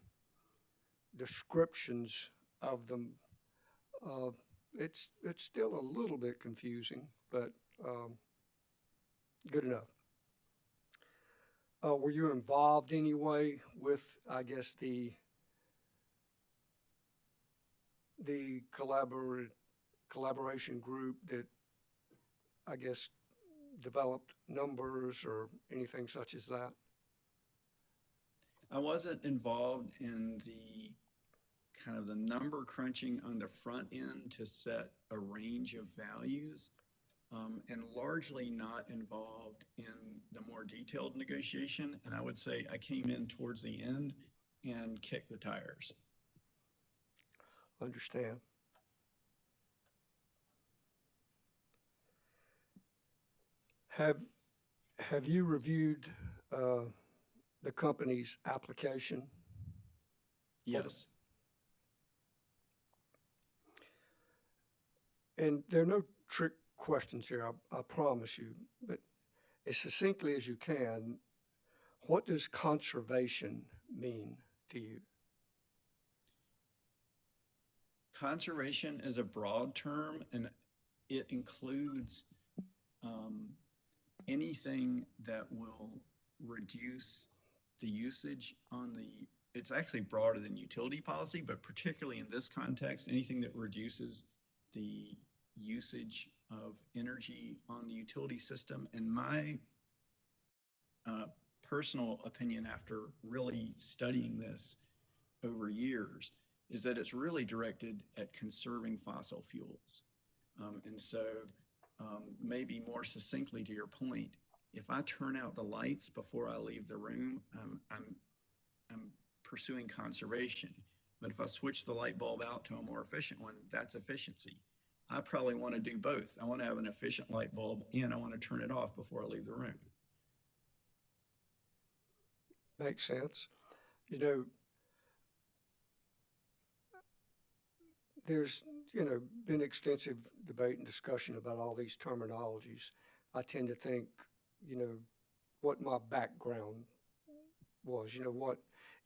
descriptions of them, it's still a little bit confusing, but good enough. Were you involved anyway with, I guess, the collaboration group that, I guess, developed numbers or anything such as that? I wasn't involved in the kind of the number crunching on the front end to set a range of values, and largely not involved in the more detailed negotiation. And I would say I came in towards the end and kicked the tires. Understand. Have you reviewed the company's application? Yes. And there are no trick questions here, I promise you, but as succinctly as you can, what does conservation mean to you? Conservation is a broad term, and it includes anything that will reduce the usage on it's actually broader than utility policy, but particularly in this context, anything that reduces the usage of energy on the utility system. And my personal opinion, after really studying this over years, is that it's really directed at conserving fossil fuels. And so maybe more succinctly to your point, if I turn out the lights before I leave the room, I'm pursuing conservation. But if I switch the light bulb out to a more efficient one, that's efficiency. I probably want to do both. I want to have an efficient light bulb and I want to turn it off before I leave the room. Makes sense. you know, there's, been extensive debate and discussion about all these terminologies. I tend to think, what my background was,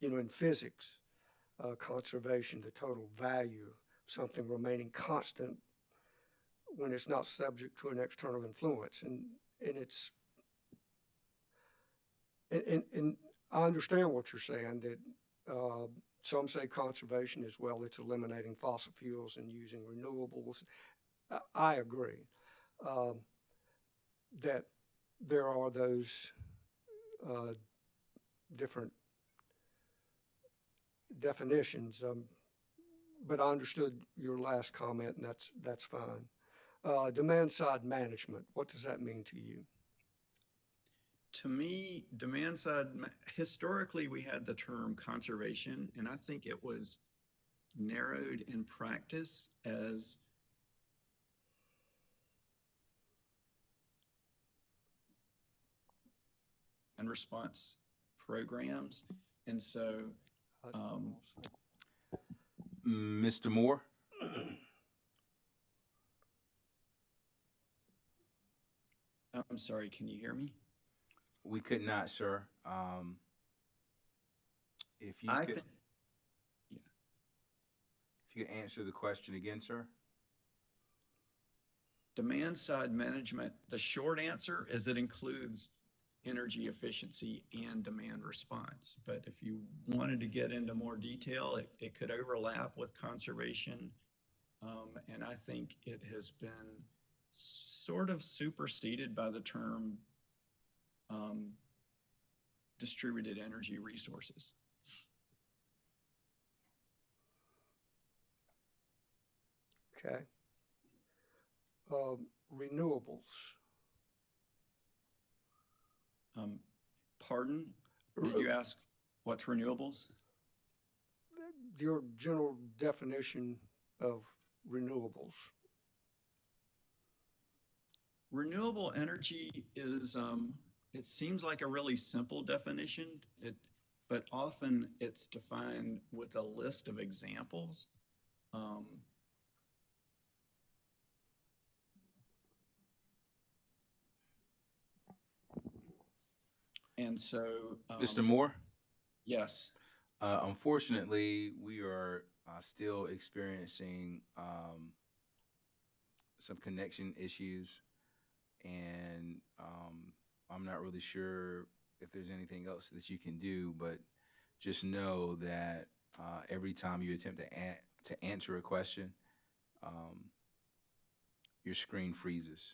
in physics, conservation, the total value, something remaining constant when it's not subject to an external influence. And I understand what you're saying, that some say conservation as well, it's eliminating fossil fuels and using renewables. I agree that there are those different definitions, but I understood your last comment, and that's fine. Demand side management, what does that mean to you? To me, demand side, historically, we had the term conservation, and I think it was narrowed in practice as and response programs. And so, Mr. Moore? I'm sorry, can you hear me? We could not, sir. If you I could, think, yeah. if you could answer the question again, sir. Demand side management, the short answer is it includes energy efficiency and demand response. But if you wanted to get into more detail, it could overlap with conservation. And I think it has been sort of superseded by the term distributed energy resources. Okay. Renewables. Pardon? Did you ask what's renewables? Your general definition of renewables. Renewable energy is, it seems like a really simple definition, but often it's defined with a list of examples. And so, Mr. Moore? yes. Unfortunately, we are still experiencing some connection issues, and I'm not really sure if there's anything else that you can do, but just know that every time you attempt to answer a question, your screen freezes,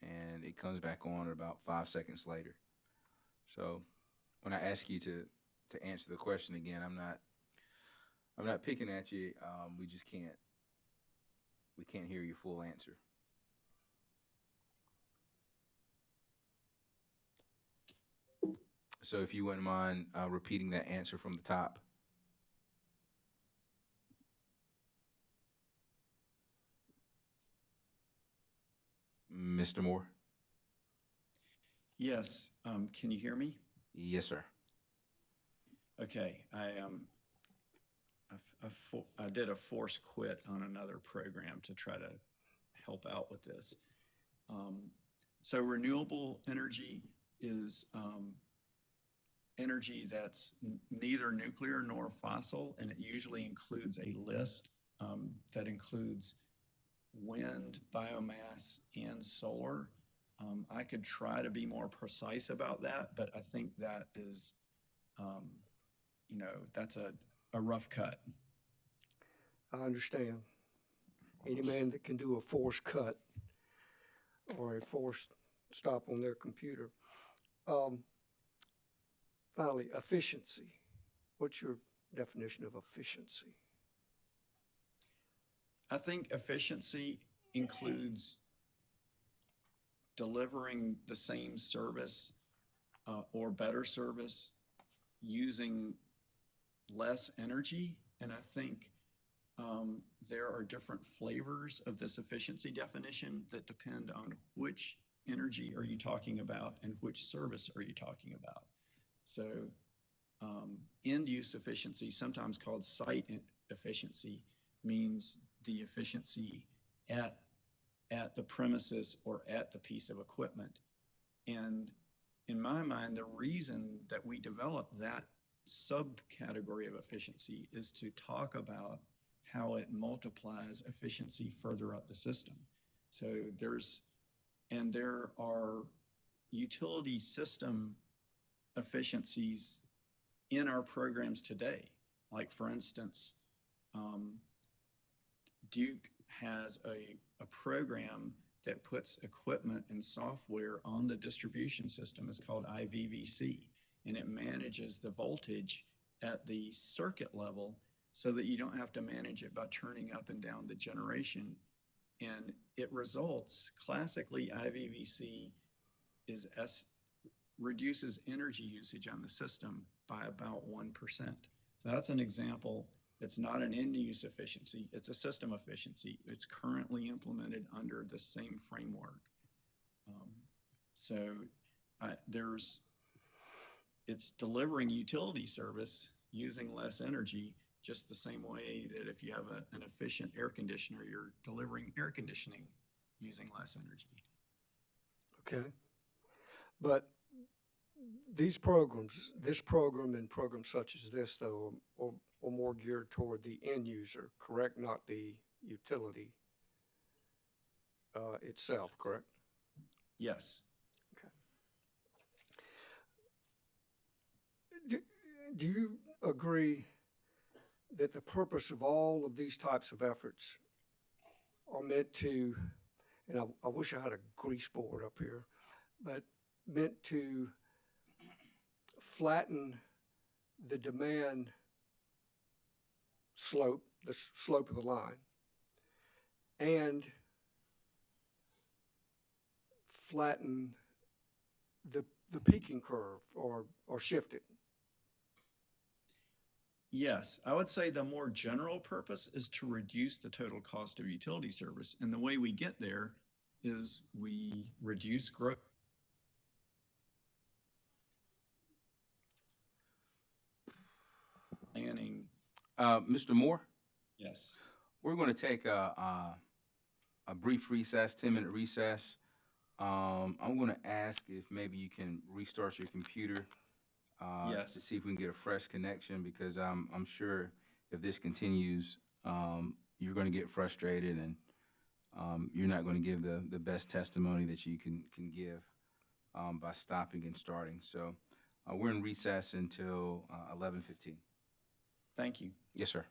and it comes back on about 5 seconds later. So when I ask you to answer the question again, I'm not picking at you. We just can't hear your full answer. So if you wouldn't mind repeating that answer from the top. Mr. Moore? Yes. Can you hear me? Yes, sir. Okay. I did a force quit on another program to try to help out with this. So renewable energy is energy that's neither nuclear nor fossil, and it usually includes a list that includes wind, biomass, and solar. I could try to be more precise about that, but I think that is, that's a rough cut. I understand. Any man that can do a force cut or a force stop on their computer. Finally, efficiency. What's your definition of efficiency? I think efficiency includes delivering the same service or better service using less energy. And I think there are different flavors of this efficiency definition that depend on which energy are you talking about and which service are you talking about. So End-use efficiency, sometimes called efficiency, means the efficiency at the premises or at the piece of equipment. And in my mind, the reason that we developed that subcategory of efficiency is to talk about how it multiplies efficiency further up the system. So there are utility system efficiencies in our programs today. Like for instance, Duke has a program that puts equipment and software on the distribution system. It's called IVVC, and it manages the voltage at the circuit level so that you don't have to manage it by turning up and down the generation. And it results, classically, IVVC reduces energy usage on the system by about 1%. So that's an example. It's not an end-use efficiency, it's a system efficiency. It's currently implemented under the same framework. It's delivering utility service using less energy, just the same way that if you have an efficient air conditioner, you're delivering air conditioning using less energy. Okay. But these programs, this program and programs such as this, though, are more geared toward the end user, correct? Not the utility itself, correct? Yes. Okay. Do you agree that the purpose of all of these types of efforts are meant to, and I wish I had a grease board up here, but meant to flatten the demand slope, the slope of the line, and flatten the peaking curve or shift it? Yes, I would say the more general purpose is to reduce the total cost of utility service. And the way we get there is we reduce growth. Planning. Mr. Moore, Yes. we're going to take a brief recess, 10-minute recess. I'm going to ask if maybe you can restart your computer Yes. to see if we can get a fresh connection, because I'm sure if this continues, you're going to get frustrated and you're not going to give the best testimony that you can give by stopping and starting. So we're in recess until 11:15. Thank you. Yes, sir.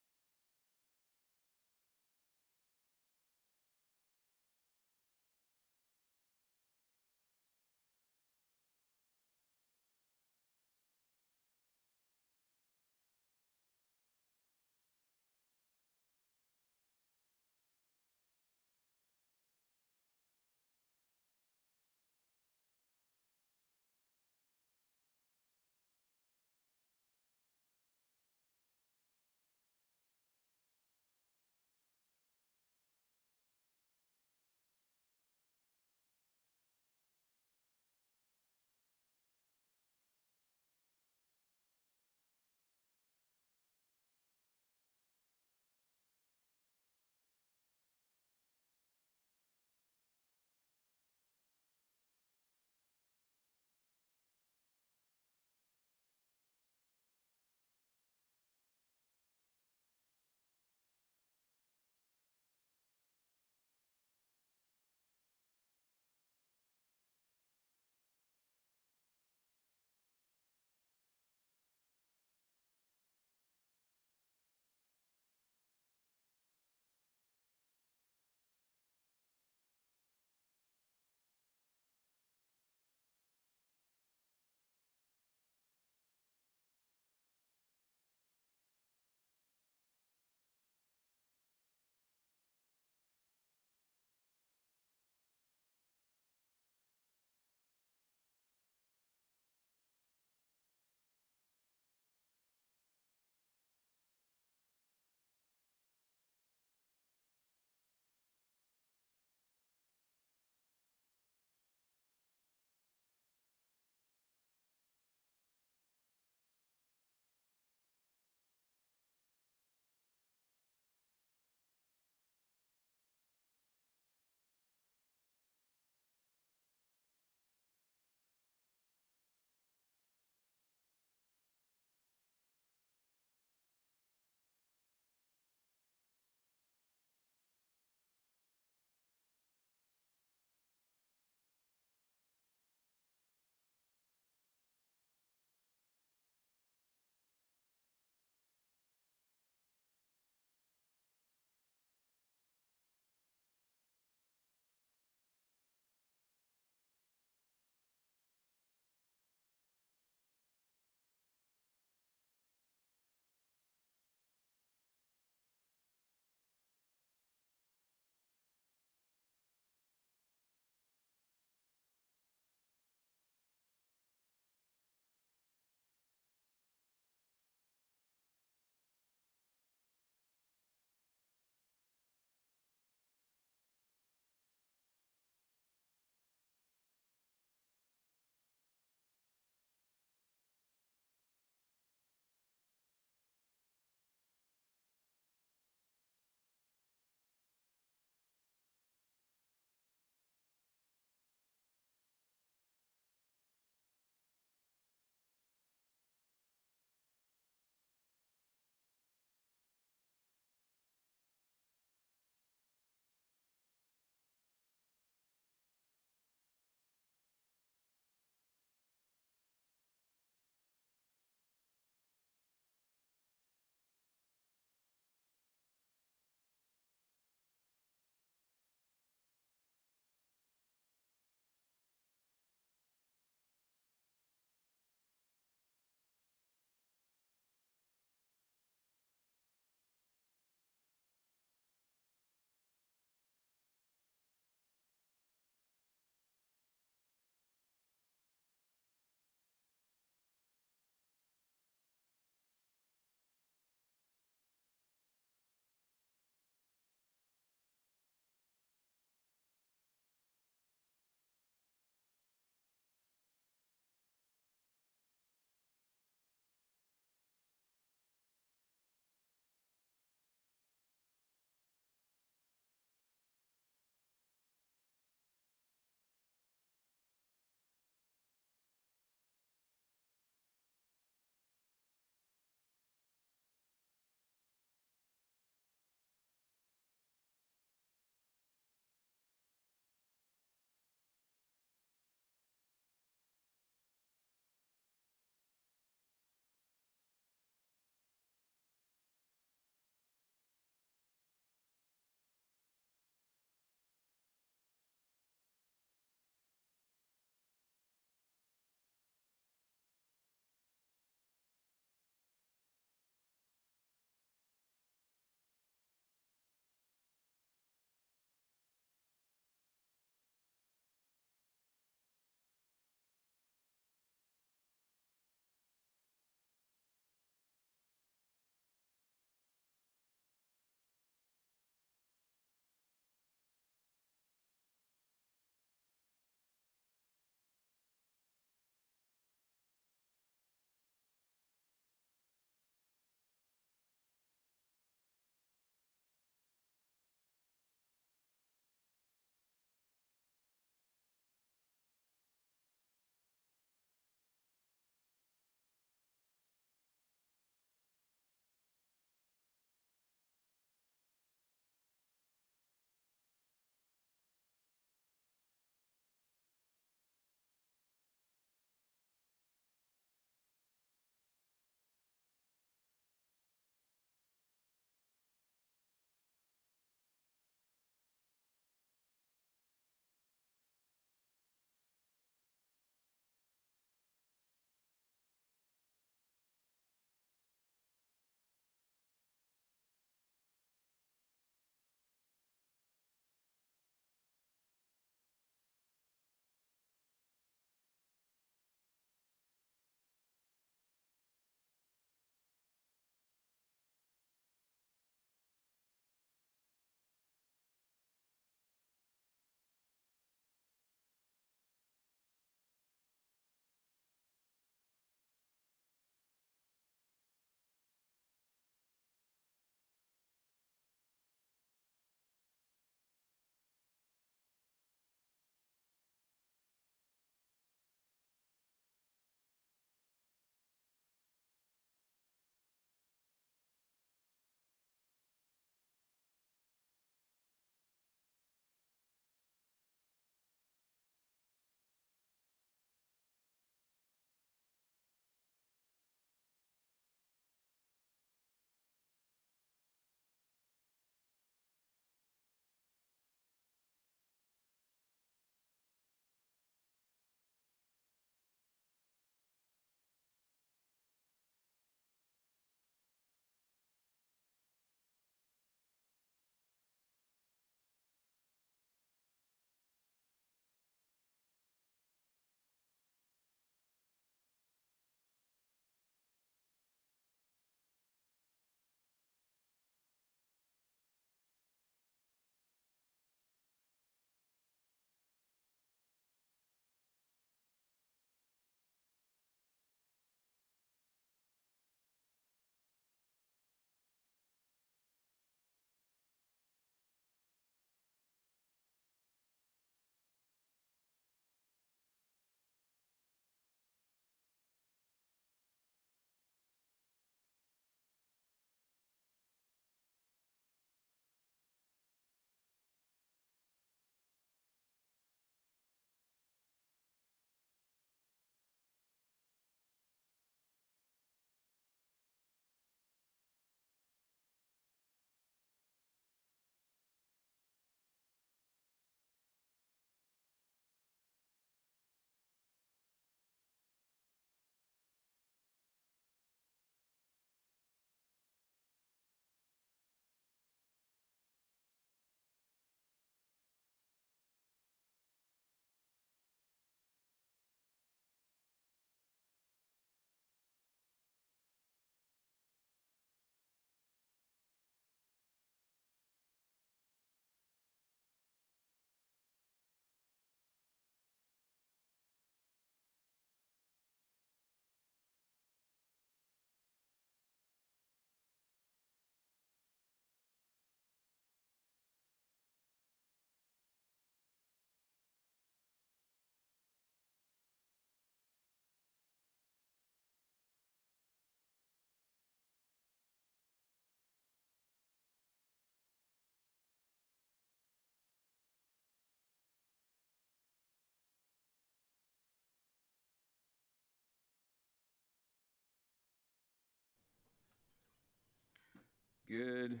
Good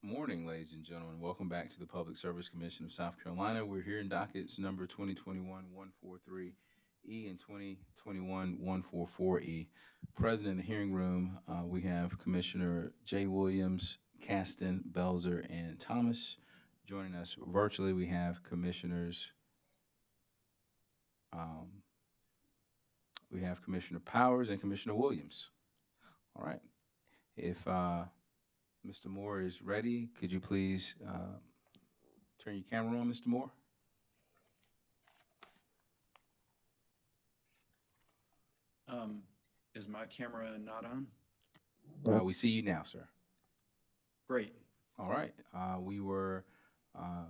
morning, ladies and gentlemen. Welcome back to the Public Service Commission of South Carolina. We're here in dockets number 2021-143E and 2021-144E. Present in the hearing room, we have Commissioner Jay Williams, Caston, Belzer, and Thomas. Joining us virtually, we have Commissioners. We have Commissioner Powers and Commissioner Williams. All right. If Mr. Moore is ready, could you please turn your camera on, Mr. Moore? Is my camera not on? We see you now, sir. Great. All right. We were on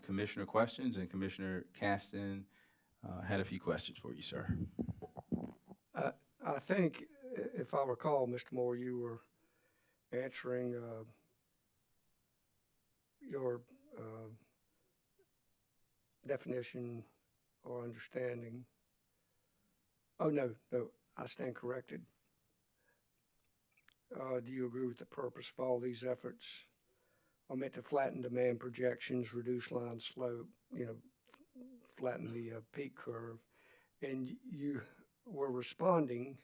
Commissioner questions, and Commissioner Caston had a few questions for you, sir. I think, if I recall, Mr. Moore, you were answering your definition or understanding. Oh, no, I stand corrected. Do you agree with the purpose of all these efforts are meant to flatten demand projections, reduce line slope, flatten the peak curve? And you were responding,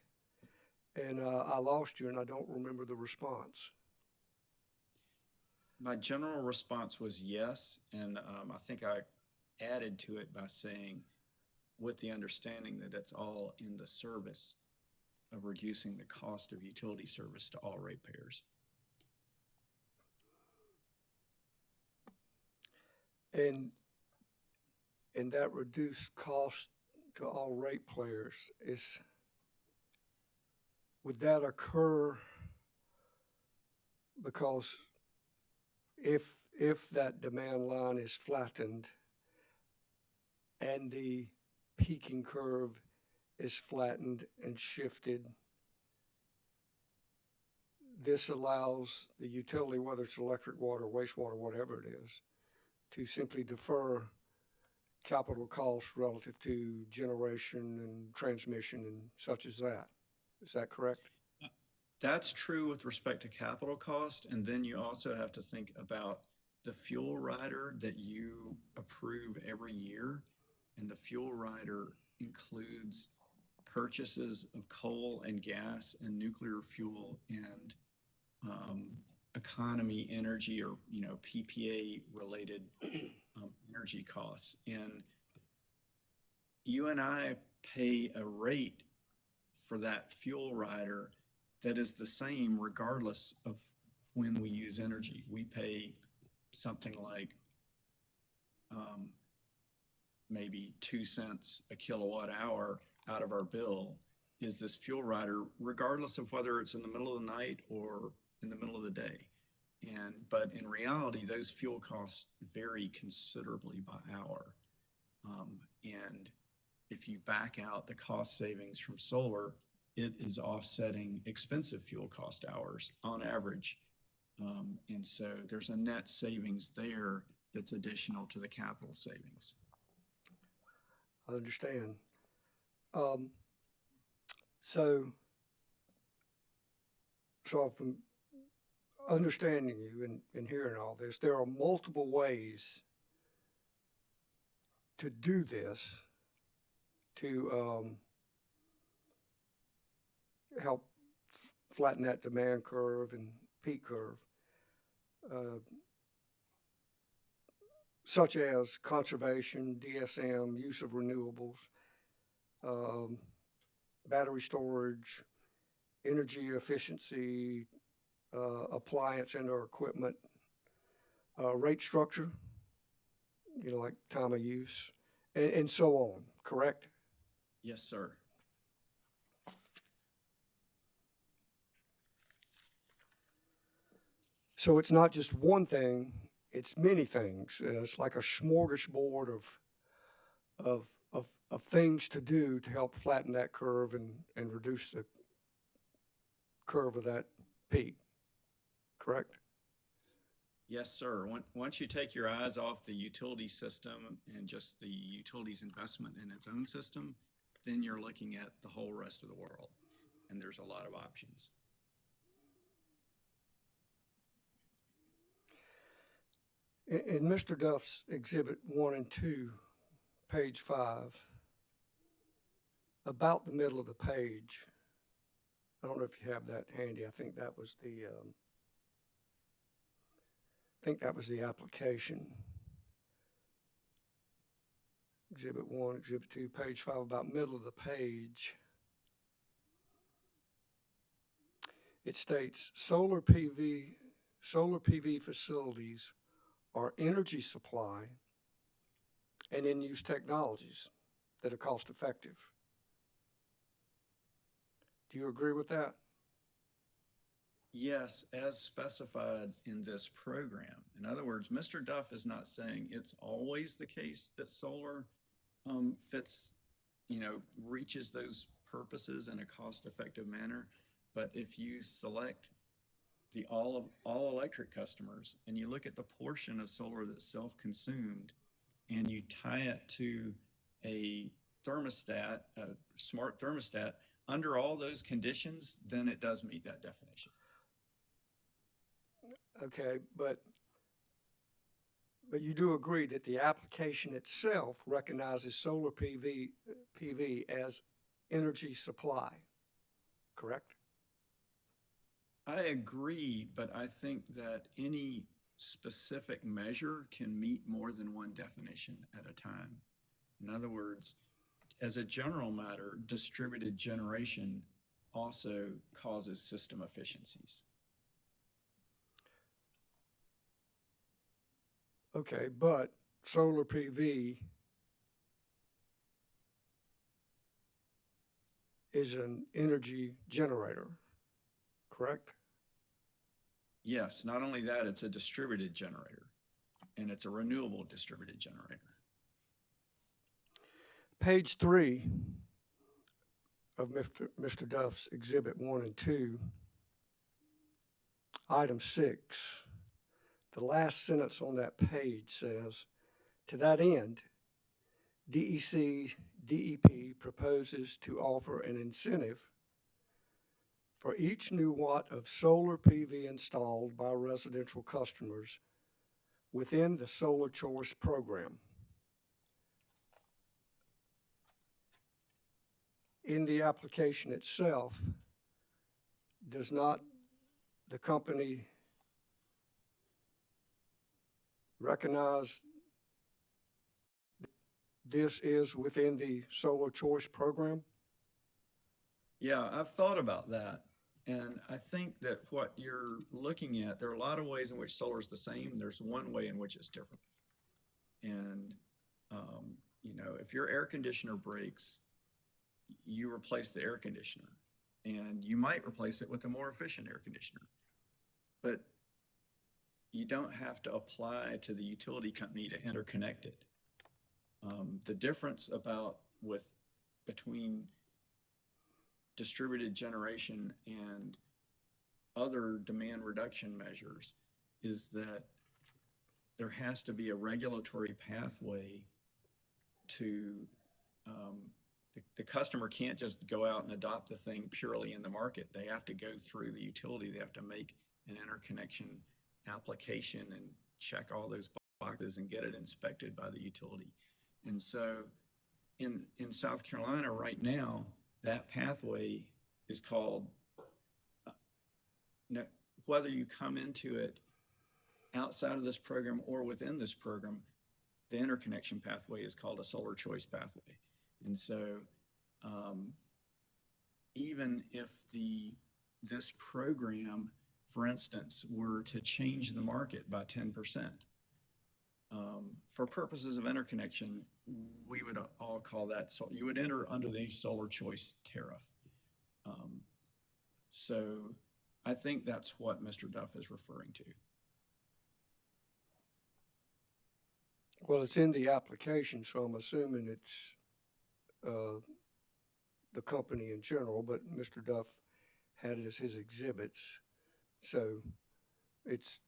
and I lost you, and I don't remember the response. My general response was yes, and I think I added to it by saying, with the understanding that it's all in the service of reducing the cost of utility service to all ratepayers. And that reduced cost to all ratepayers would that occur because if that demand line is flattened and the peaking curve is flattened and shifted, this allows the utility, whether it's electric, water, wastewater, whatever it is, to simply defer capital costs relative to generation and transmission and such as that. Is that correct? That's true with respect to capital cost. And then you also have to think about the fuel rider that you approve every year. And the fuel rider includes purchases of coal and gas and nuclear fuel and economy energy or PPA related energy costs. And you and I pay a rate for that fuel rider that is the same regardless of when we use energy. We pay something like maybe 2 cents a kilowatt hour out of our bill is this fuel rider, regardless of whether it's in the middle of the night or in the middle of the day. But in reality, those fuel costs vary considerably by hour. And if you back out the cost savings from solar, it is offsetting expensive fuel cost hours on average. And so there's a net savings there that's additional to the capital savings. I understand. So from understanding you and hearing all this, there are multiple ways to do this to help flatten that demand curve and peak curve, such as conservation, DSM, use of renewables, battery storage, energy efficiency, appliance and or equipment, rate structure, like time of use, and so on, correct? Yes, sir. So it's not just one thing, it's many things. It's like a smorgasbord of things to do to help flatten that curve and reduce the curve of that peak, correct? Yes, sir. Once you take your eyes off the utility system and just the utility's investment in its own system, then you're looking at the whole rest of the world. And there's a lot of options. In Mr. Duff's Exhibit 1 and 2, page 5, about the middle of the page, I don't know if you have that handy. I think that was the application. Exhibit 1, Exhibit 2, page 5, about middle of the page. It states solar PV facilities are energy supply and in-use technologies that are cost effective. Do you agree with that? Yes, as specified in this program. In other words, Mr. Duff is not saying it's always the case that solar fits, reaches those purposes in a cost-effective manner. But if you select the all electric customers and you look at the portion of solar that's self-consumed and you tie it to a thermostat, a smart thermostat, under all those conditions, then it does meet that definition. Okay, but you do agree that the application itself recognizes solar PV as energy supply, correct? I agree, but I think that any specific measure can meet more than one definition at a time. In other words, as a general matter, distributed generation also causes system efficiencies. Okay, but solar PV is an energy generator, correct? Yes, not only that, it's a distributed generator, and it's a renewable distributed generator. Page 3 of Mr. Duff's Exhibit 1 and 2, item 6, the last sentence on that page says, to that end, DEP proposes to offer an incentive for each new watt of solar PV installed by residential customers within the Solar Choice program. In the application itself, does not the company recognize this is within the Solar Choice program? Yeah, I've thought about that. And I think that what you're looking at, there are a lot of ways in which solar is the same. There's one way in which it's different. And, if your air conditioner breaks, you replace the air conditioner. And you might replace it with a more efficient air conditioner. But you don't have to apply to the utility company to interconnect it. The difference between distributed generation and other demand reduction measures is that there has to be a regulatory pathway to the customer can't just go out and adopt the thing purely in the market. They have to go through the utility. They have to make an interconnection application and check all those boxes and get it inspected by the utility. And so in South Carolina right now, that pathway is called, whether you come into it outside of this program or within this program, the interconnection pathway is called a solar choice pathway. And so even if this program, for instance, were to change the market by 10%, for purposes of interconnection, we would all call that, so you would enter under the solar choice tariff. So I think that's what Mr. Duff is referring to. Well, it's in the application, so I'm assuming it's the company in general, but Mr. Duff had it as his exhibits. So it's,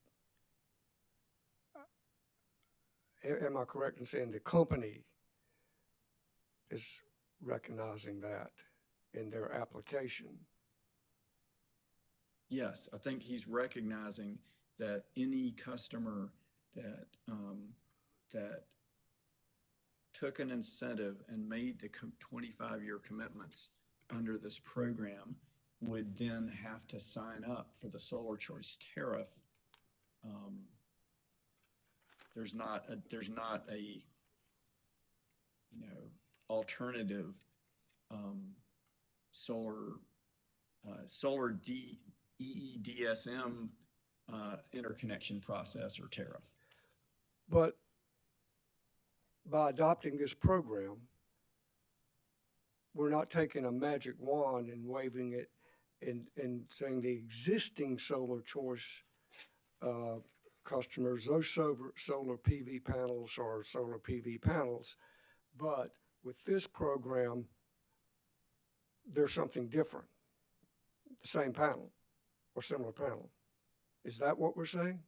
am I correct in saying the company is recognizing that in their application? Yes, I think he's recognizing that any customer that took an incentive and made the 25-year commitments under this program would then have to sign up for the solar choice tariff. There's not a alternative solar EEDSM interconnection process or tariff. But by adopting this program, we're not taking a magic wand and waving it and saying the existing solar choice customers, those solar PV panels are solar PV panels. But with this program, there's something different, the same panel or similar panel. Is that what we're saying?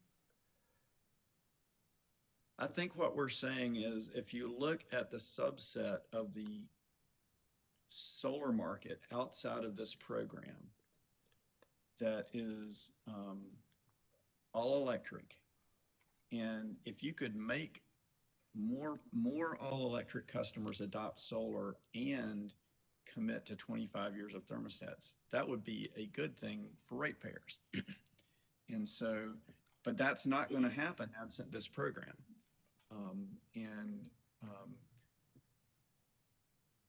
I think what we're saying is if you look at the subset of the solar market outside of this program that is all electric, and if you could make more all electric customers adopt solar and commit to 25 years of thermostats, that would be a good thing for ratepayers. And so, but that's not going to happen absent this program.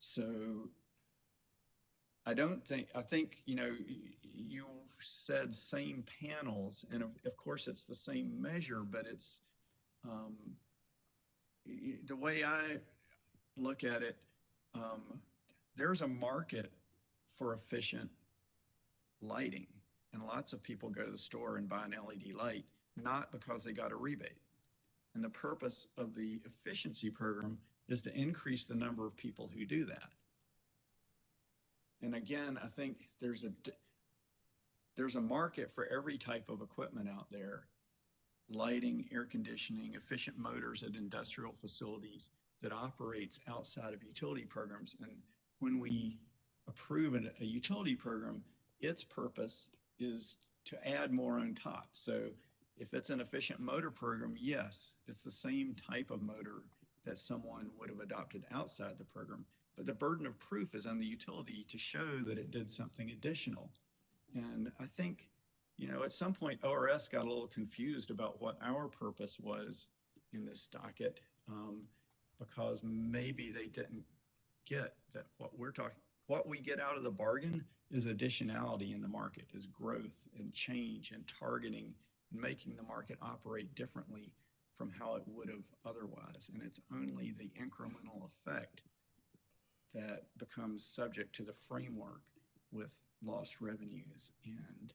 So I think, you said same panels, and of course it's the same measure, but it's, the way I look at it, there's a market for efficient lighting, and lots of people go to the store and buy an LED light, not because they got a rebate. And the purpose of the efficiency program is to increase the number of people who do that. And again, I think there's a market for every type of equipment out there: lighting, air conditioning, efficient motors at industrial facilities that operates outside of utility programs. And when we approve a utility program, its purpose is to add more on top. So if it's an efficient motor program, yes, it's the same type of motor that someone would have adopted outside the program. But the burden of proof is on the utility to show that it did something additional. And I think, at some point, ORS got a little confused about what our purpose was in this docket, because maybe they didn't get that what we get out of the bargain is additionality in the market, is growth and change and targeting, and making the market operate differently from how it would have otherwise. And it's only the incremental effect that becomes subject to the framework with lost revenues and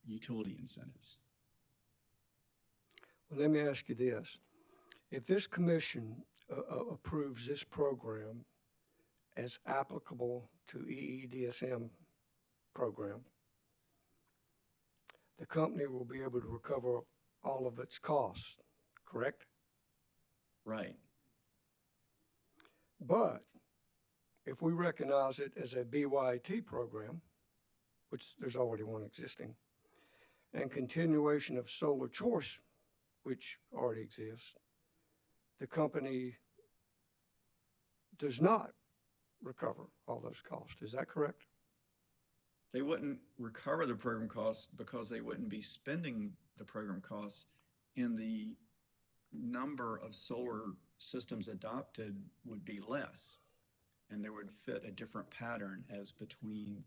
utility incentives. Well, let me ask you this. If this commission approves this program as applicable to EEDSM program, the company will be able to recover all of its costs, correct? Right. But if we recognize it as a BYT program, which there's already one existing, and continuation of solar choice, which already exists, the company does not recover all those costs. Is that correct? They wouldn't recover the program costs because they wouldn't be spending the program costs, and the number of solar systems adopted would be less, and there would fit a different pattern as between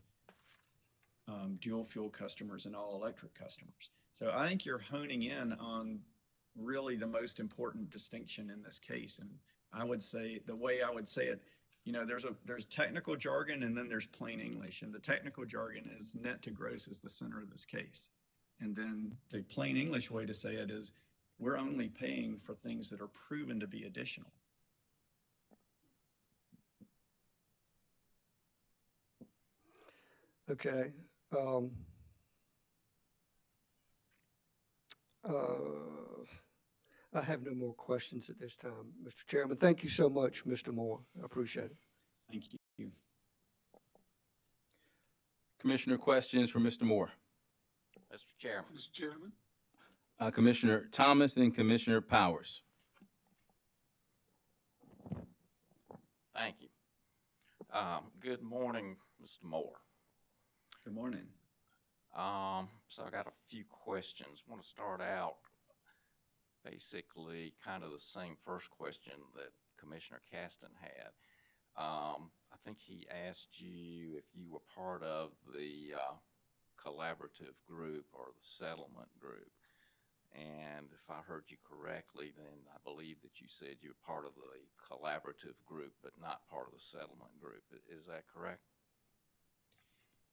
dual fuel customers and all electric customers. So I think you're honing in on really the most important distinction in this case. And I would say, the way I would say it, there's technical jargon and then there's plain English. And the technical jargon is net to gross is the center of this case. And then the plain English way to say it is we're only paying for things that are proven to be additional. Okay. I have no more questions at this time, Mr. Chairman. Thank you so much, Mr. Moore. I appreciate it. Thank you. Commissioner questions for Mr. Moore? Mr. Chairman. Mr. Chairman. Commissioner Thomas, then Commissioner Powers. Thank you. Good morning, Mr. Moore. Good morning. So I got a few questions. Want to start out basically kind of the same first question that Commissioner Caston had. I think he asked you if you were part of the collaborative group or the settlement group. And if I heard you correctly, then I believe that you said you were part of the collaborative group, but not part of the settlement group. Is that correct?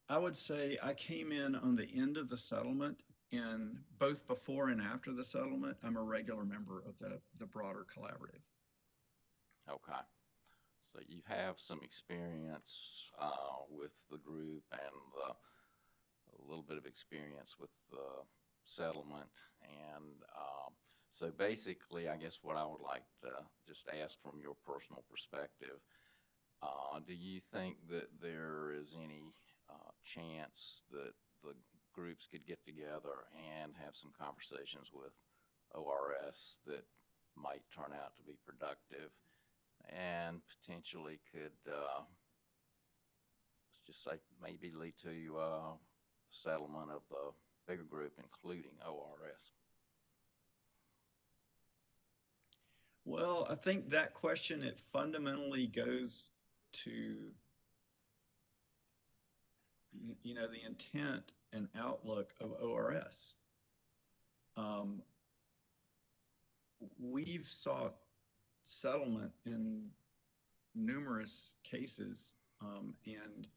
I would say I came in on the end of the settlement, and both before and after the settlement, I'm a regular member of the broader collaborative. Okay. So you have some experience with the group and a little bit of experience with the settlement. And so basically, I guess what I would like to just ask from your personal perspective, do you think that there is any chance that the groups could get together and have some conversations with ORS that might turn out to be productive and potentially could, let's just say, maybe lead to settlement of the bigger group, including ORS? Well, I think that question, it fundamentally goes to, the intent and outlook of ORS. We've sought settlement in numerous cases, and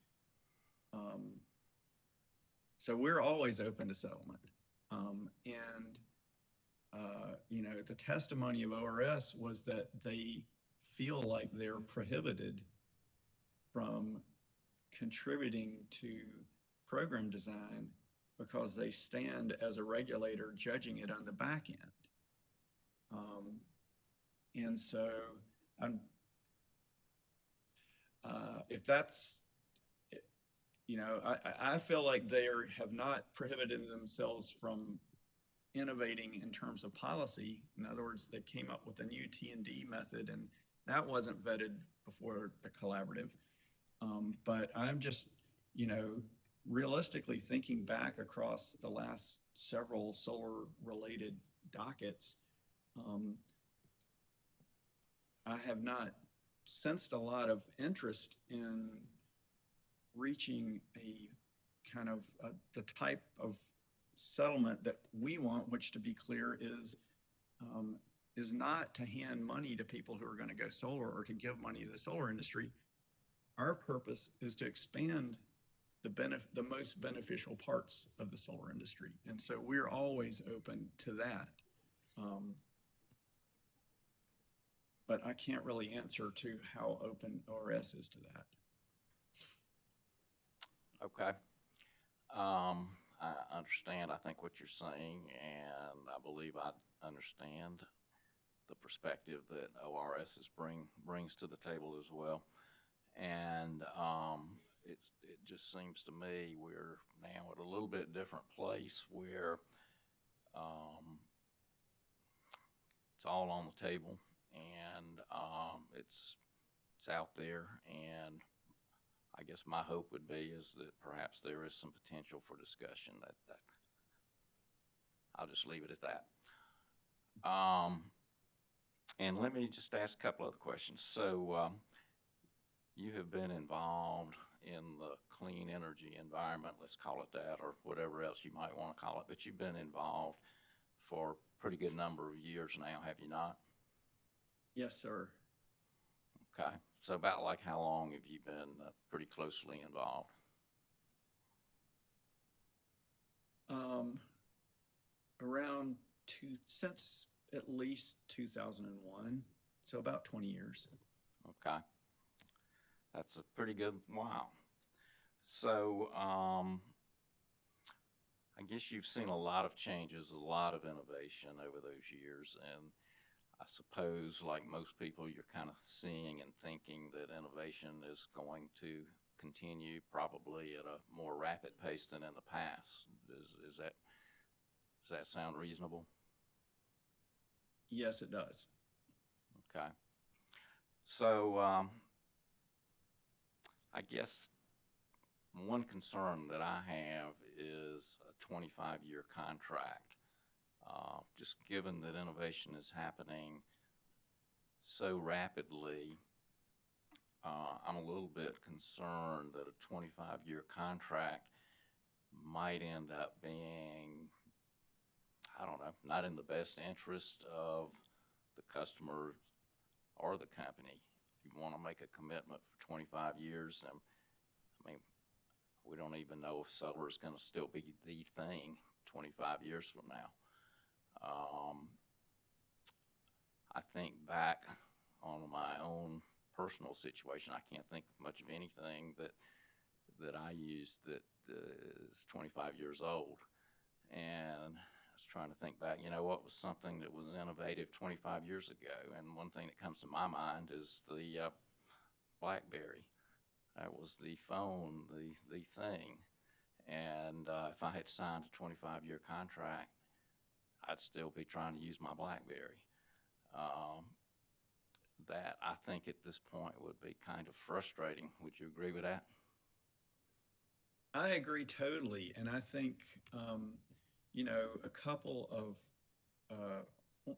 so we're always open to settlement. The testimony of ORS was that they feel like they're prohibited from contributing to program design because they stand as a regulator judging it on the back end. And so if that's, I feel like they have not prohibited themselves from innovating in terms of policy. In other words, they came up with a new T&D method, and that wasn't vetted before the collaborative. But I'm just, realistically thinking back across the last several solar-related dockets, I have not sensed a lot of interest in reaching a kind of the type of settlement that we want, which, to be clear, is not to hand money to people who are going to go solar or to give money to the solar industry. Our purpose is to expand the most beneficial parts of the solar industry. And so we're always open to that. But I can't really answer to how open ORS is to that. Okay. I understand, I think, what you're saying, and I believe I understand the perspective that ORS brings to the table as well. And it just seems to me we're now at a little bit different place where it's all on the table, and it's out there, and I guess my hope would be is that perhaps there is some potential for discussion. That I'll just leave it at that. And let me just ask a couple other questions. So you have been involved in the clean energy environment, let's call it that, or whatever else you might want to call it, but you've been involved for a pretty good number of years now, have you not? Yes, sir. Okay. So about like how long have you been pretty closely involved? Since at least 2001, so about 20 years. Okay. That's a pretty good while. So I guess you've seen a lot of changes, a lot of innovation over those years, and I suppose, like most people, you're kind of seeing and thinking that innovation is going to continue probably at a more rapid pace than in the past. Does that sound reasonable? Yes, it does. Okay. So, I guess one concern that I have is a 25-year contract. Just given that innovation is happening so rapidly, I'm a little bit concerned that a 25-year contract might end up being, I don't know, not in the best interest of the customer or the company. If you want to make a commitment for 25 years, and I mean, we don't even know if solar is going to still be the thing 25 years from now. I think back on my own personal situation. I can't think of much of anything that I use that is 25 years old. And I was trying to think back, you know, what was something that was innovative 25 years ago? And one thing that comes to my mind is the BlackBerry. That was the phone, the thing. And if I had signed a 25-year contract, I'd still be trying to use my BlackBerry. That I think at this point would be kind of frustrating. Would you agree with that? I agree totally. And I think, you know, a couple of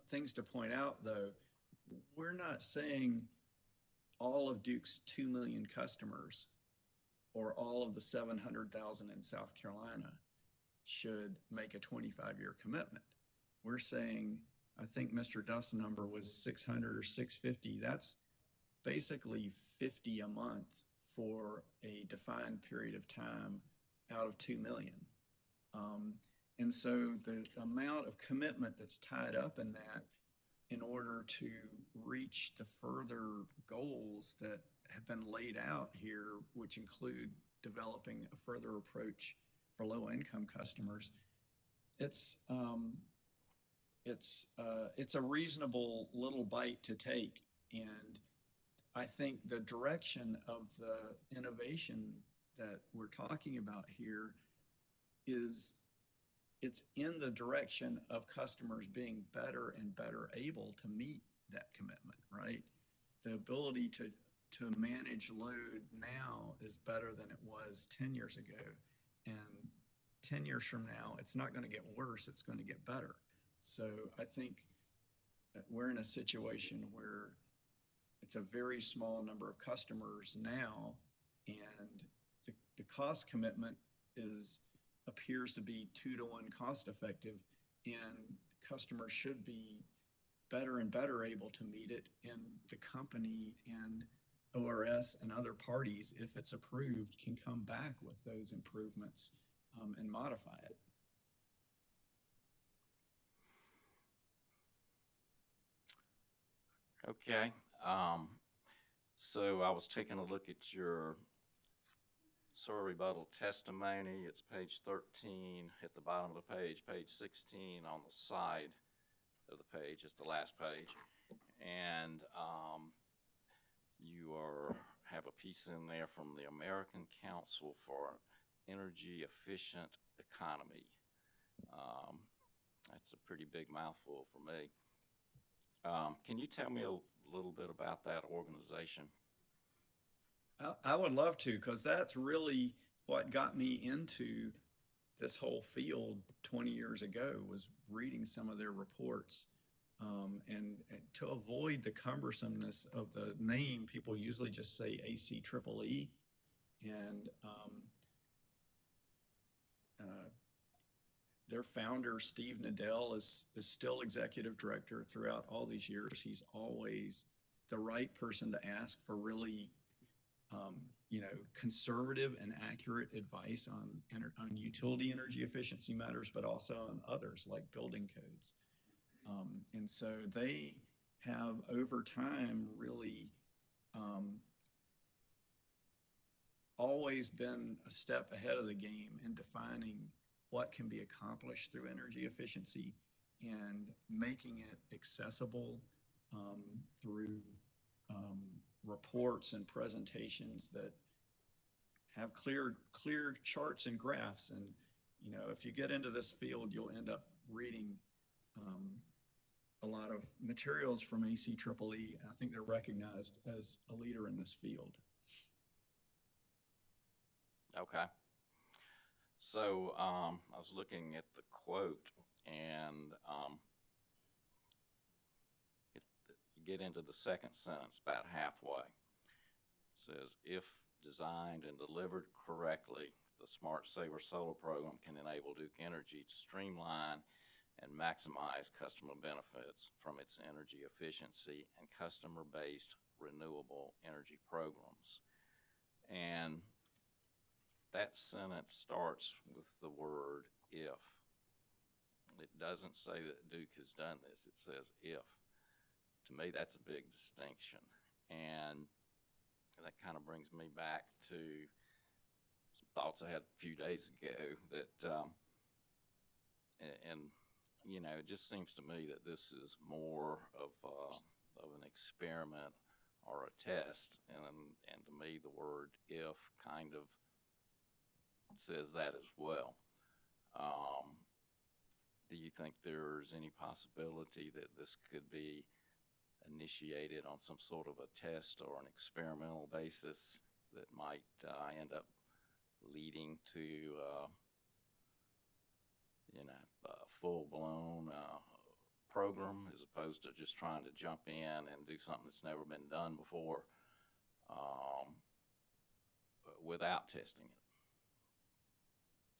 things to point out, though. We're not saying all of Duke's 2 million customers or all of the 700,000 in South Carolina should make a 25-year commitment. We're saying, I think Mr. Duff's number was 600 or 650. That's basically 50 a month for a defined period of time out of 2 million. And so the amount of commitment that's tied up in that in order to reach the further goals that have been laid out here, which include developing a further approach for low-income customers, it's a reasonable little bite to take. And I think the direction of the innovation that we're talking about here is it's in the direction of customers being better and better able to meet that commitment, right? The ability to manage load now is better than it was 10 years ago. And 10 years from now, it's not going to get worse, it's going to get better. So I think that we're in a situation where it's a very small number of customers now, and the cost commitment appears to be 2-to-1 cost effective, and customers should be better and better able to meet it, and the company and ORS and other parties, if it's approved, can come back with those improvements and modify it. Okay. So I was taking a look at your SOAR rebuttal testimony. It's page 13 at the bottom of the page 16 on the side of the page. It's the last page. And you have a piece in there from the American Council for Energy Efficient Economy. That's a pretty big mouthful for me. Can you tell me a little bit about that organization? I would love to, because that's really what got me into this whole field 20 years ago, was reading some of their reports. And to avoid the cumbersomeness of the name, people usually just say ACEEE. And their founder, Steve Nadell, is still executive director throughout all these years. He's always the right person to ask for really conservative and accurate advice on utility energy efficiency matters, but also on others like building codes. And so they have over time really always been a step ahead of the game in defining what can be accomplished through energy efficiency and making it accessible through reports and presentations that have clear charts and graphs. And if you get into this field, you'll end up reading a lot of materials from ACEEE. I think they're recognized as a leader in this field. Okay. So I was looking at the quote, and you get into the second sentence about halfway. It says, if designed and delivered correctly, the Smart Saver Solar program can enable Duke Energy to streamline and maximize customer benefits from its energy efficiency and customer-based renewable energy programs. And that sentence starts with the word if. It doesn't say that Duke has done this. It says if. To me, that's a big distinction. And that kind of brings me back to some thoughts I had a few days ago that, and you know, it just seems to me that this is more of an experiment or a test. And to me, the word if kind of says that as well. Do you think there's any possibility that this could be initiated on some sort of a test or an experimental basis that might end up leading to, a full-blown program as opposed to just trying to jump in and do something that's never been done before without testing it?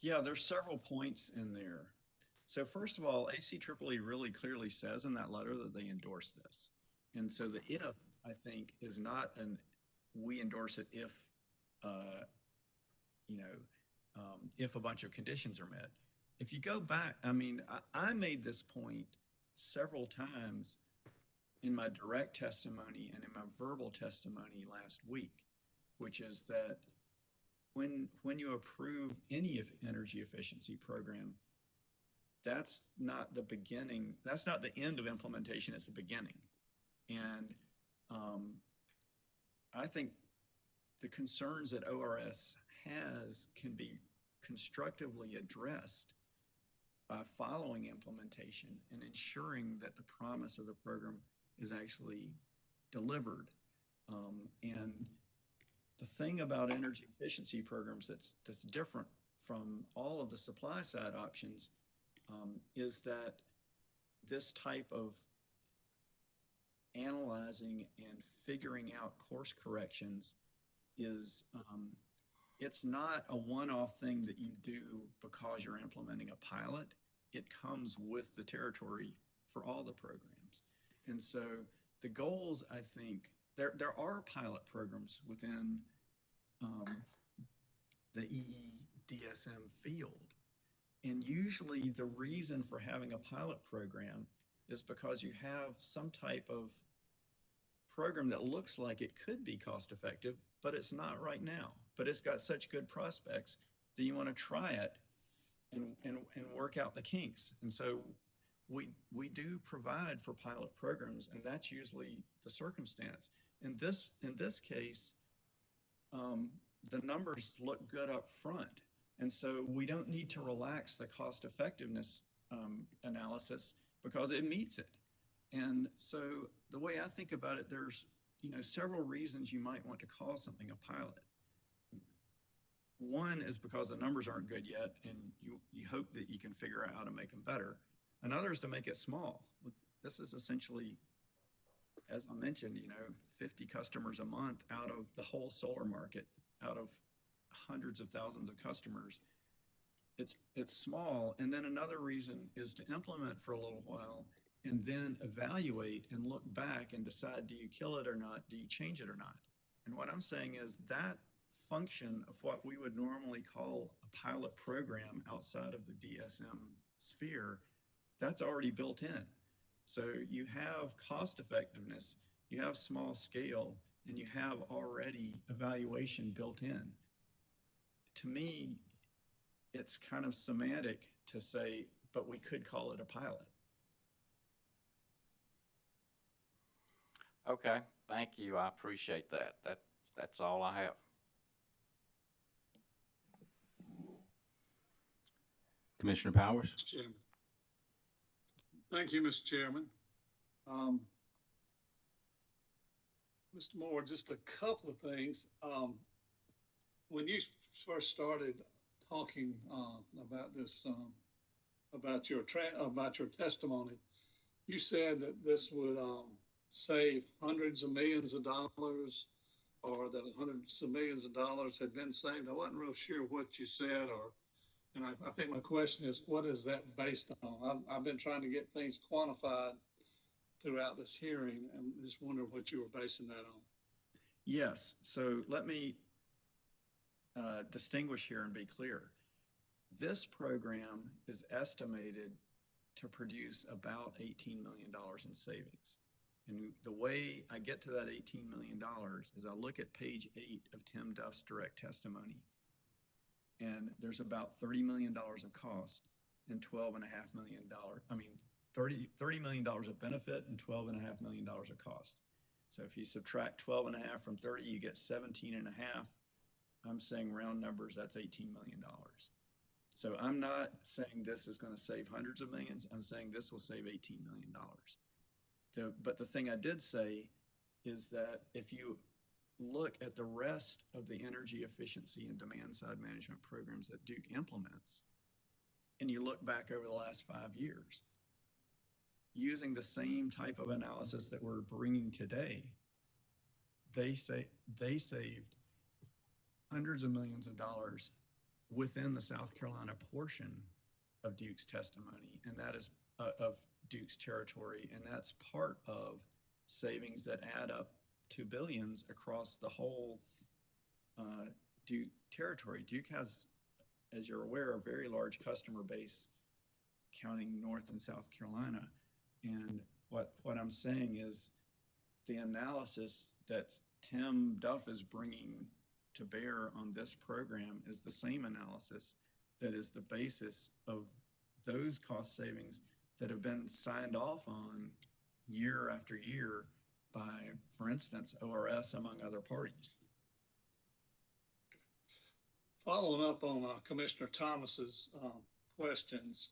Yeah, there's several points in there. So first of all, ACEEE really clearly says in that letter that they endorse this. And so the if, I think, is not an we endorse it if, if a bunch of conditions are met. If you go back, I mean, I made this point several times in my direct testimony and in my verbal testimony last week, which is that when you approve any energy efficiency program, that's not the beginning, that's not the end of implementation, it's the beginning. And I think the concerns that ORS has can be constructively addressed by following implementation and ensuring that the promise of the program is actually delivered. And the thing about energy efficiency programs that's different from all of the supply side options is that this type of analyzing and figuring out course corrections is it's not a one-off thing that you do because you're implementing a pilot. It comes with the territory for all the programs. And so the goals, I think, there are pilot programs within the EEDSM field. And usually the reason for having a pilot program is because you have some type of program that looks like it could be cost effective, but it's not right now. But it's got such good prospects that you want to try it and work out the kinks. And so we do provide for pilot programs, and that's usually the circumstance. In this case, the numbers look good up front. And so we don't need to relax the cost effectiveness analysis because it meets it. And so the way I think about it, there's several reasons you might want to call something a pilot. One is because the numbers aren't good yet, and you hope that you can figure out how to make them better. Another is to make it small. This is essentially, as I mentioned, 50 customers a month out of the whole solar market, out of hundreds of thousands of customers. It's small. And then another reason is to implement for a little while and then evaluate and look back and decide, do you kill it or not? Do you change it or not? And what I'm saying is that function of what we would normally call a pilot program outside of the DSM sphere, that's already built in. So you have cost effectiveness, you have small scale, and you have already evaluation built in. To me, it's kind of semantic to say, but we could call it a pilot. Okay, thank you. I appreciate that. That's all I have. Commissioner Powers? Mr. Chairman. Thank you, Mr. Chairman. Mr. Moore, just a couple of things. When you first started talking about this, about your testimony, you said that this would save hundreds of millions of dollars, or that hundreds of millions of dollars had been saved. I wasn't real sure what you said, and I think my question is, what is that based on? I've been trying to get things quantified throughout this hearing, and just wonder what you were basing that on. Yes, so let me distinguish here and be clear. This program is estimated to produce about $18 million in savings. And the way I get to that $18 million is I look at page 8 of Tim Duff's direct testimony, and there's about $30 million of cost and $12.5 million, $30 million of benefit and $12.5 million of cost. So if you subtract 12.5 from 30, you get 17.5. I'm saying round numbers, that's $18 million. So I'm not saying this is going to save hundreds of millions. I'm saying this will save $18 million. But the thing I did say is that if you look at the rest of the energy efficiency and demand side management programs that Duke implements, and you look back over the last 5 years, using the same type of analysis that we're bringing today, they saved hundreds of millions of dollars within the South Carolina portion of Duke's testimony, and that is of Duke's territory, and that's part of savings that add up to billions across the whole Duke territory. Duke has, as you're aware, a very large customer base counting North and South Carolina. And what I'm saying is the analysis that Tim Duff is bringing to bear on this program is the same analysis that is the basis of those cost savings that have been signed off on year after year by, for instance, ORS, among other parties. Following up on Commissioner Thomas's questions,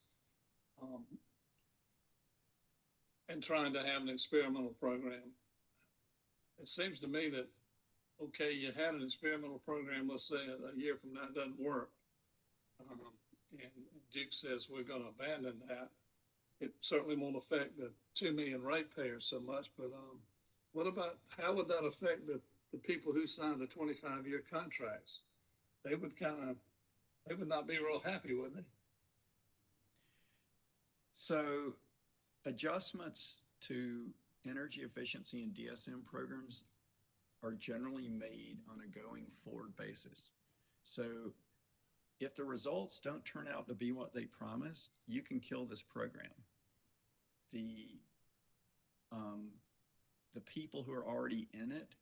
and trying to have an experimental program, it seems to me that, okay, you had an experimental program, let's say a year from now it doesn't work, and Duke says we're going to abandon that. It certainly won't affect the 2 million ratepayers so much, but how would that affect the people who signed the 25-year contracts? They would not be real happy, would they? So adjustments to energy efficiency and DSM programs are generally made on a going forward basis. So if the results don't turn out to be what they promised, you can kill this program. The people who are already in it,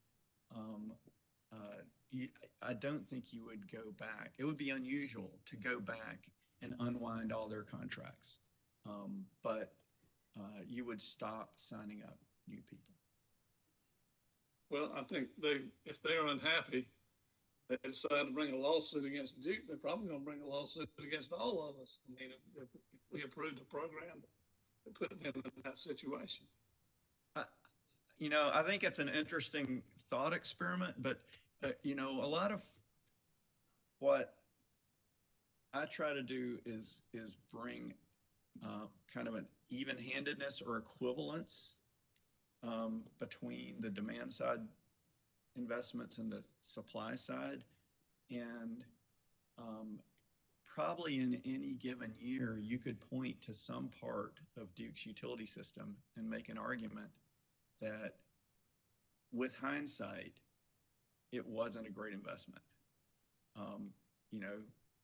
I don't think you would go back. It would be unusual to go back and unwind all their contracts, but you would stop signing up new people. Well, I think if they're unhappy, they decide to bring a lawsuit against Duke, they're probably going to bring a lawsuit against all of us. I mean, if we approved the program to put them in that situation. I think it's an interesting thought experiment, but a lot of what I try to do is bring kind of an even-handedness or equivalence between the demand side investments and the supply side. And probably in any given year, you could point to some part of Duke's utility system and make an argument that with hindsight, it wasn't a great investment.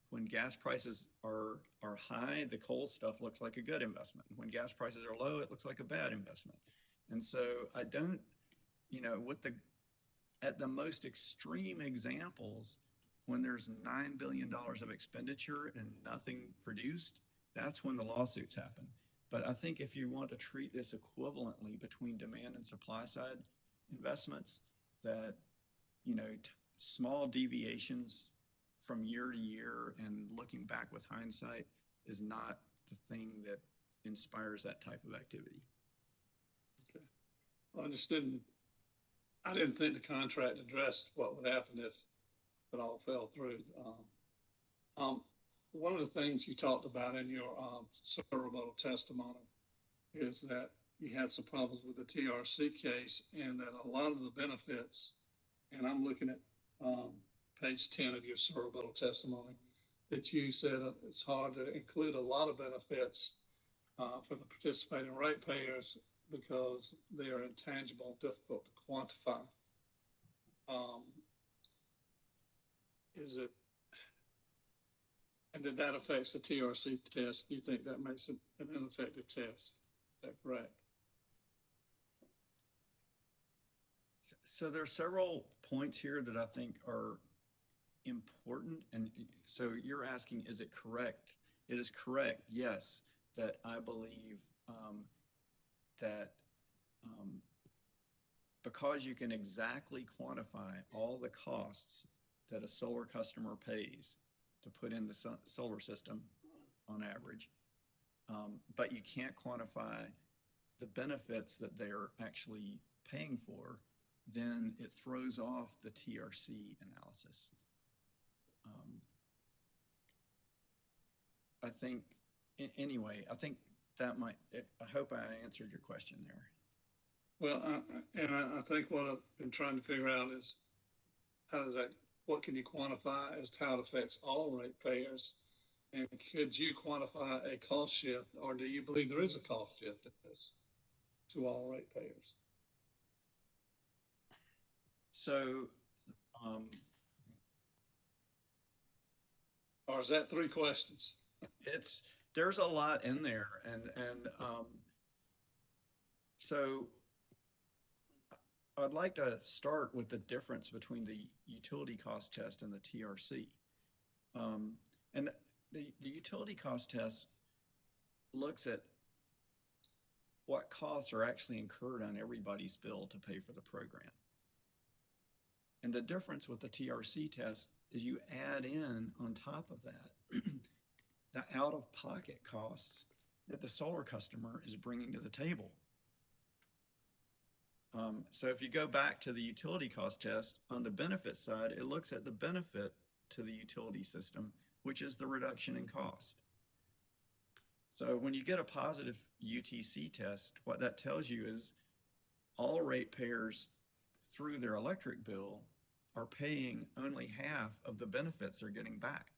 When gas prices are high, the coal stuff looks like a good investment. When gas prices are low, it looks like a bad investment. And so I don't, at the most extreme examples, when there's $9 billion of expenditure and nothing produced, that's when the lawsuits happen. But I think if you want to treat this equivalently between demand and supply side investments, that, small deviations from year to year and looking back with hindsight is not the thing that inspires that type of activity. Okay. I didn't think the contract addressed what would happen if it all fell through. One of the things you talked about in your rebuttal testimony is that you had some problems with the TRC case and that a lot of the benefits, and I'm looking at page 10 of your rebuttal testimony, that you said it's hard to include a lot of benefits for the participating ratepayers because they are intangible, difficult to quantify. And that affects the TRC test? Do you think that makes it an ineffective test? Is that correct? So there are several points here that I think are important. And so you're asking, is it correct? It is correct, yes, that I believe that because you can exactly quantify all the costs that a solar customer pays to put in the solar system on average, but you can't quantify the benefits that they're actually paying for, then it throws off the TRC analysis. I think, anyway, I think that might, I hope I answered your question there. Well, I think what I've been trying to figure out is what can you quantify as to how it affects all ratepayers? And could you quantify a cost shift, or do you believe there is a cost shift in this to all ratepayers? So, or is that three questions? There's a lot in there, and so I'd like to start with the difference between the utility cost test and the TRC. And the utility cost test looks at what costs are actually incurred on everybody's bill to pay for the program. And the difference with the TRC test is you add in on top of that the out-of-pocket costs that the solar customer is bringing to the table. So if you go back to the utility cost test, on the benefit side, it looks at the benefit to the utility system, which is the reduction in cost. So when you get a positive UTC test, what that tells you is all ratepayers through their electric bill are paying only half of the benefits they're getting back.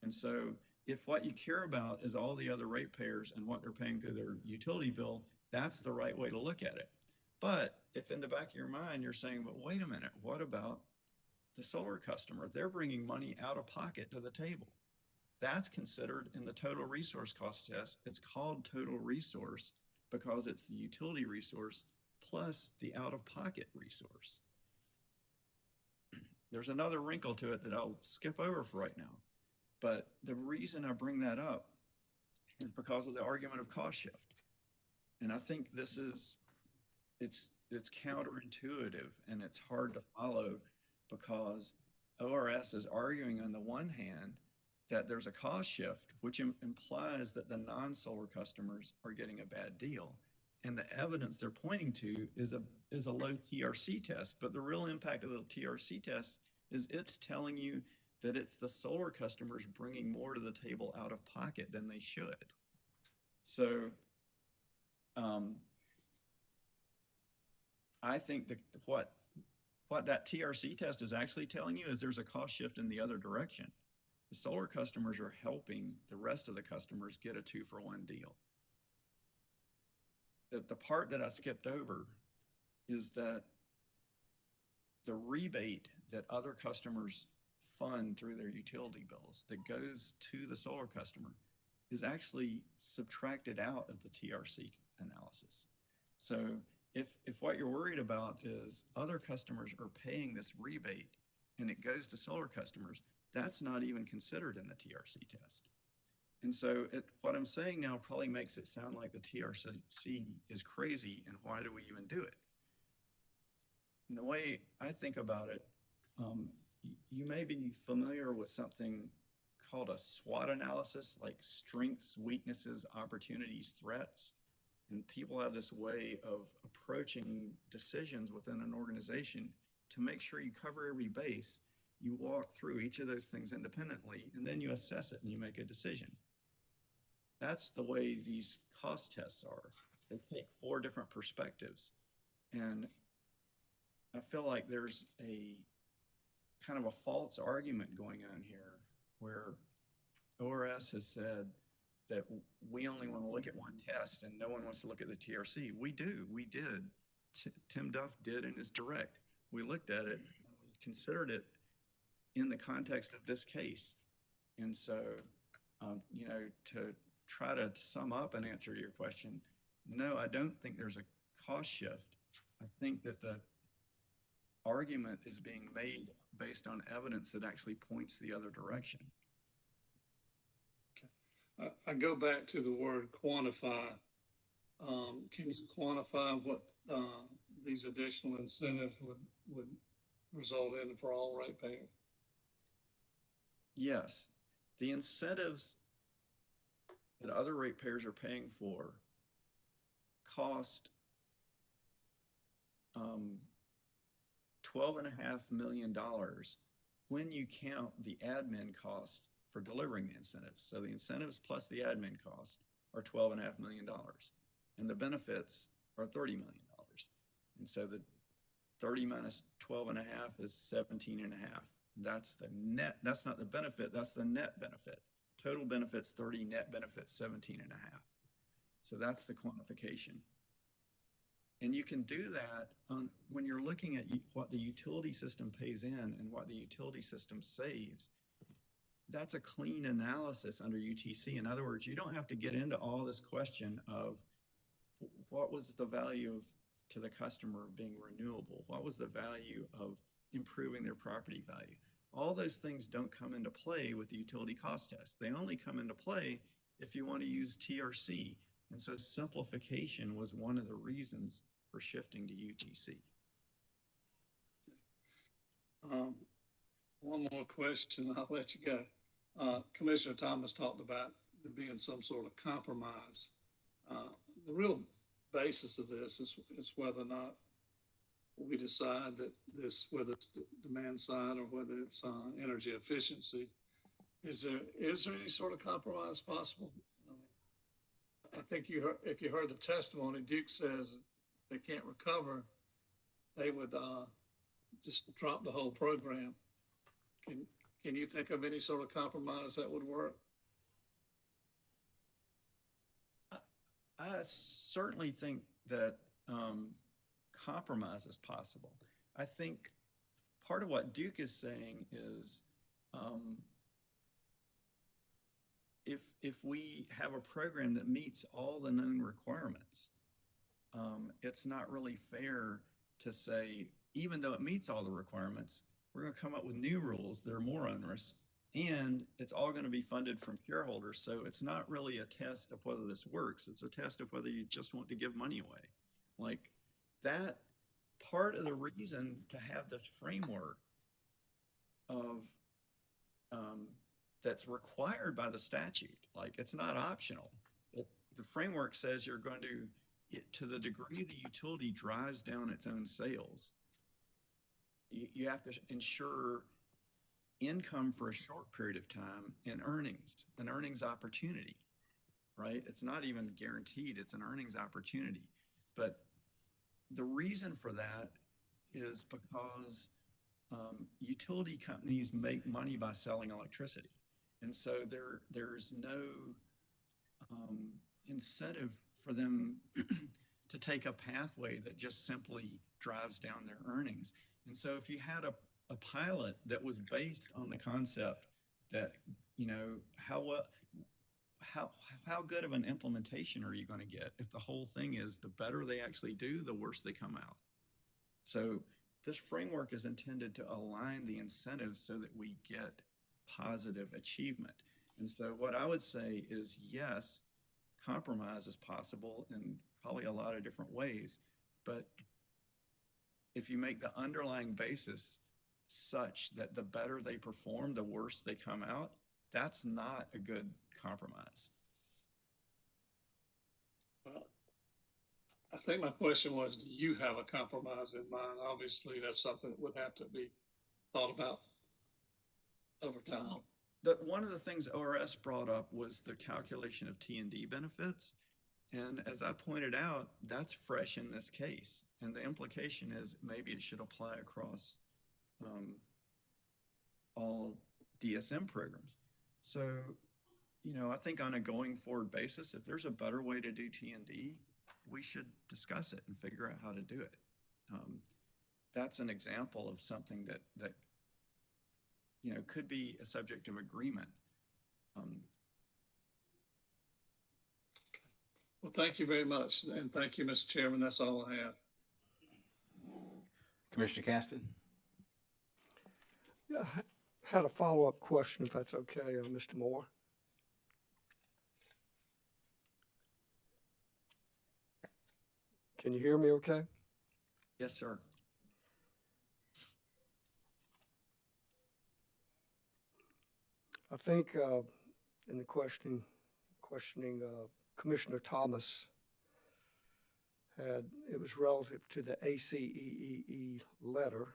And so if what you care about is all the other ratepayers and what they're paying through their utility bill, that's the right way to look at it. But if in the back of your mind, you're saying, but wait a minute, what about the solar customer? They're bringing money out of pocket to the table. That's considered in the total resource cost test. It's called total resource because it's the utility resource plus the out-of-pocket resource. There's another wrinkle to it that I'll skip over for right now. But the reason I bring that up is because of the argument of cost shift. And I think this is, it's counterintuitive and it's hard to follow because ORS is arguing on the one hand that there's a cost shift, which implies that the non-solar customers are getting a bad deal. And the evidence they're pointing to is a low TRC test. But the real impact of the TRC test is it's telling you that it's the solar customers bringing more to the table out of pocket than they should. So I think that what that TRC test is actually telling you is there's a cost shift in the other direction. The solar customers are helping the rest of the customers get a 2-for-1 deal. The part that I skipped over is that the rebate that other customers fund through their utility bills that goes to the solar customer is actually subtracted out of the TRC analysis. So if what you're worried about is other customers are paying this rebate and it goes to solar customers, that's not even considered in the TRC test. And so what I'm saying now probably makes it sound like the TRC is crazy and why do we even do it? And the way I think about it, you may be familiar with something called a SWOT analysis, like strengths, weaknesses, opportunities, threats. And people have this way of approaching decisions within an organization to make sure you cover every base. You walk through each of those things independently, and then you assess it and you make a decision. That's the way these cost tests are. They take 4 different perspectives. And I feel like there's a kind of a false argument going on here where ORS has said that we only want to look at one test and no one wants to look at the TRC. We do. We did. Tim Duff did in his direct. We looked at it and we considered it in the context of this case. And so, you know, to try to sum up and answer your question, no, I don't think there's a cost shift. I think that the argument is being made based on evidence that actually points the other direction. Okay. I go back to the word quantify. Can you quantify what these additional incentives would result in for all ratepayers? Yes, the incentives that other ratepayers are paying for cost $12.5 million when you count the admin cost for delivering the incentives. So the incentives plus the admin cost are $12.5 million, and the benefits are $30 million. And so the 30 minus 12.5 is 17.5. That's the net. That's not the benefit. That's the net benefit. Total benefits 30, net benefits 17.5. So that's the quantification. And you can do that when you're looking at what the utility system pays in and what the utility system saves. That's a clean analysis under UTC. In other words, you don't have to get into all this question of what was the value of to the customer of being renewable? What was the value of improving their property value? All those things don't come into play with the utility cost test. They only come into play if you want to use TRC. And so simplification was one of the reasons for shifting to UTC. One more question, I'll let you go. Commissioner Thomas talked about there being some sort of compromise. The real basis of this is whether or not we decide that this, whether it's demand side or whether it's energy efficiency, is there any sort of compromise possible? I think if you heard the testimony, Duke says they can't recover, they would just drop the whole program. Can you think of any sort of compromise that would work? I certainly think that compromise is possible. I think part of what Duke is saying is if we have a program that meets all the known requirements, it's not really fair to say, even though it meets all the requirements, we're going to come up with new rules that are more onerous, and it's all going to be funded from shareholders. So it's not really a test of whether this works. It's a test of whether you just want to give money away. Like that, part of the reason to have this framework of that's required by the statute, like it's not optional. The framework says you're going to the degree the utility drives down its own sales, you have to ensure income for a short period of time and an earnings opportunity, right? It's not even guaranteed, it's an earnings opportunity. But the reason for that is because utility companies make money by selling electricity. And so there's no incentive for them to take a pathway that just simply drives down their earnings. And so if you had a pilot that was based on the concept that, you know, how good of an implementation are you going to get if the whole thing is the better they actually do, the worse they come out. So this framework is intended to align the incentives so that we get positive achievement. And so what I would say is, yes, compromise is possible in probably a lot of different ways, but if you make the underlying basis such that the better they perform, the worse they come out, that's not a good compromise. Well, I think my question was, do you have a compromise in mind? Obviously, that's something that would have to be thought about over time. One of the things ORS brought up was the calculation of T&D benefits. And as I pointed out, that's fresh in this case. And the implication is maybe it should apply across all DSM programs. So, you know, I think on a going forward basis, if there's a better way to do T&D, we should discuss it and figure out how to do it. That's an example of something that you know, could be a subject of agreement. Well, thank you very much. And thank you, Mr. Chairman. That's all I have. Commissioner Caston? Yeah, I had a follow-up question, if that's okay, Mr. Moore. Can you hear me okay? Yes, sir. I think in the questioning Commissioner Thomas it was relative to the ACEEE letter.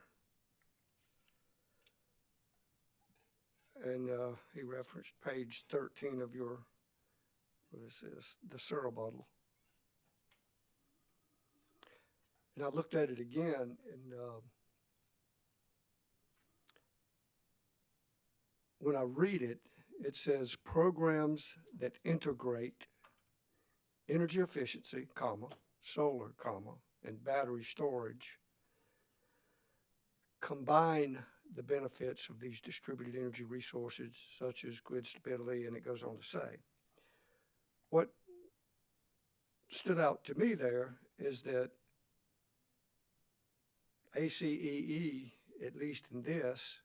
And he referenced page 13 of your, what is this, the surrebuttal. And I looked at it again, and when I read it, it says programs that integrate energy efficiency, comma, solar, comma, and battery storage combine the benefits of these distributed energy resources such as grid stability, and it goes on to say. What stood out to me there is that ACEE, at least in this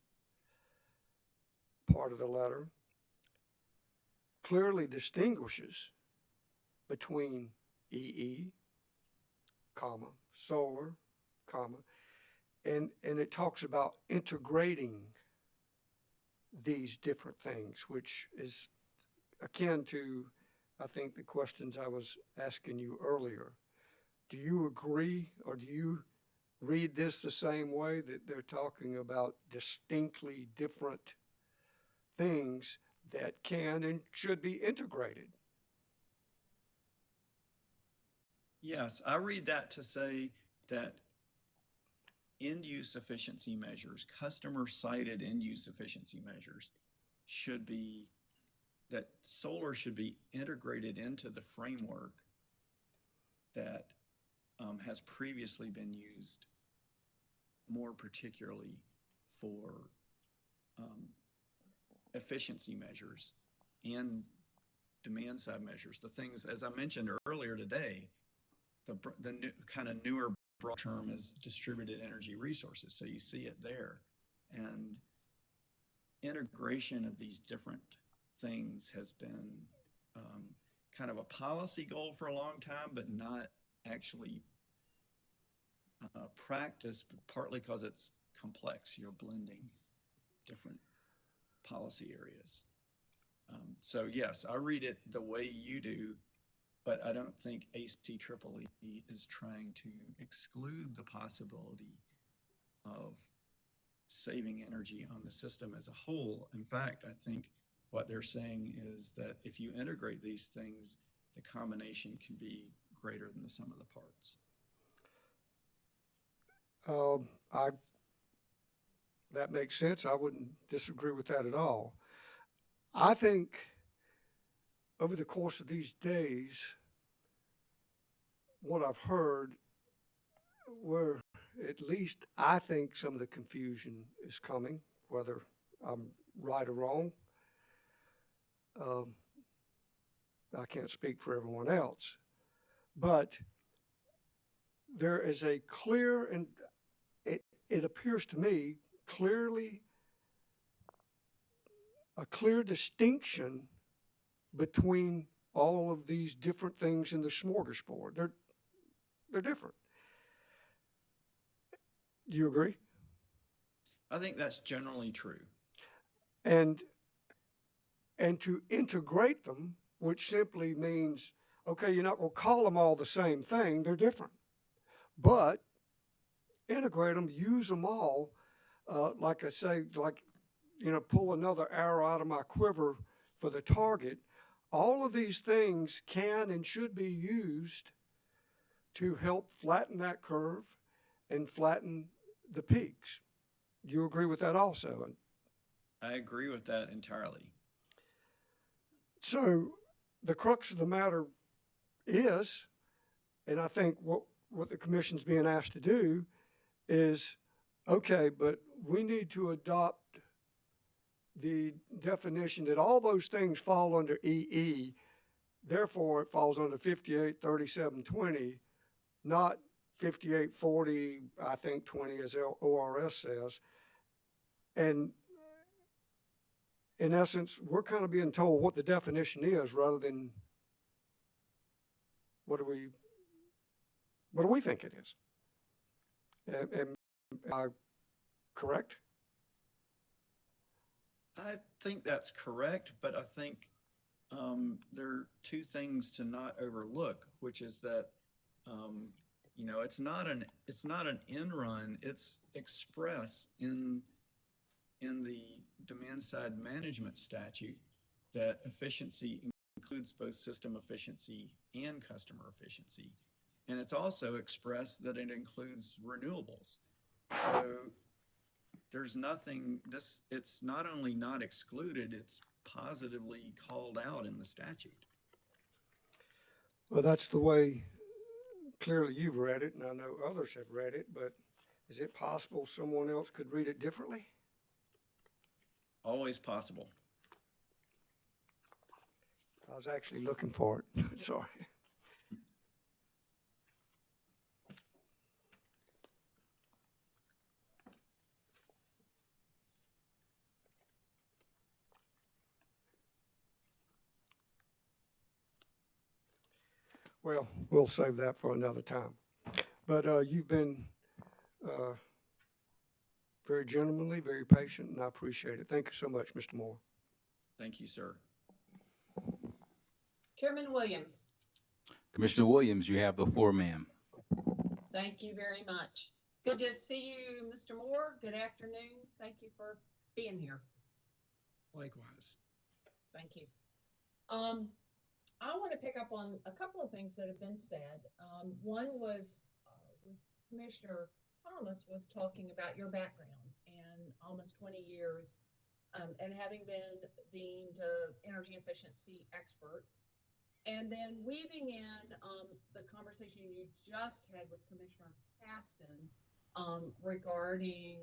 part of the letter, clearly distinguishes between EE, comma, solar, comma, and it talks about integrating these different things, which is akin to, I think, the questions I was asking you earlier. Do you agree, or do you read this the same way, that they're talking about distinctly different things that can and should be integrated? Yes, I read that to say that end-use efficiency measures, customer-cited end-use efficiency measures, should be, that solar should be integrated into the framework that has previously been used, more particularly for efficiency measures and demand-side measures. The things, as I mentioned earlier today, the new, kind of newer broad term is distributed energy resources. So you see it there. And integration of these different things has been kind of a policy goal for a long time, but not actually practiced, partly because it's complex. You're blending different policy areas. So yes, I read it the way you do, but I don't think ACEEE is trying to exclude the possibility of saving energy on the system as a whole. In fact, I think what they're saying is that if you integrate these things, the combination can be greater than the sum of the parts. That makes sense. I wouldn't disagree with that at all. I think over the course of these days, what I've heard, where at least I think some of the confusion is coming, whether I'm right or wrong. I can't speak for everyone else, but there is a clear, and it appears to me clearly, a clear distinction between all of these different things in the smorgasbord. They're different. Do you agree? I think that's generally true. And to integrate them, which simply means Okay, you're not going to call them all the same thing. They're different. But integrate them, use them all. Like I say, like, pull another arrow out of my quiver for the target. All of these things can and should be used to help flatten that curve and flatten the peaks. You agree with that also? I agree with that entirely. So the crux of the matter is, and I think what the commission's being asked to do is, okay, but we need to adopt the definition that all those things fall under EE, therefore it falls under 583720, not 5840, I think 20 as ORS says. And in essence, we're kind of being told what the definition is rather than what do we think it is. Am I correct? I think that's correct, but I think there are two things to not overlook, which is that it's not an end run. It's express in the demand side management statute that efficiency includes both system efficiency and customer efficiency, and it's also expressed that it includes renewables. So there's nothing, it's not only not excluded, it's positively called out in the statute. Well, that's the way clearly you've read it, and I know others have read it, but is it possible someone else could read it differently? Always possible. I was actually looking for it. Sorry. Well, we'll save that for another time. But you've been very gentlemanly, very patient, and I appreciate it. Thank you so much, Mr. Moore. Thank you, sir. Chairman Williams, Commissioner Williams, you have the floor, ma'am. thank you very much. Good to see you, Mr. Moore. Good afternoon. Thank you for being here. Likewise. Thank you. I want to pick up on a couple of things that have been said. One was Commissioner Thomas was talking about your background and almost 20 years and having been deemed energy efficiency expert. And then weaving in the conversation you just had with Commissioner Caston regarding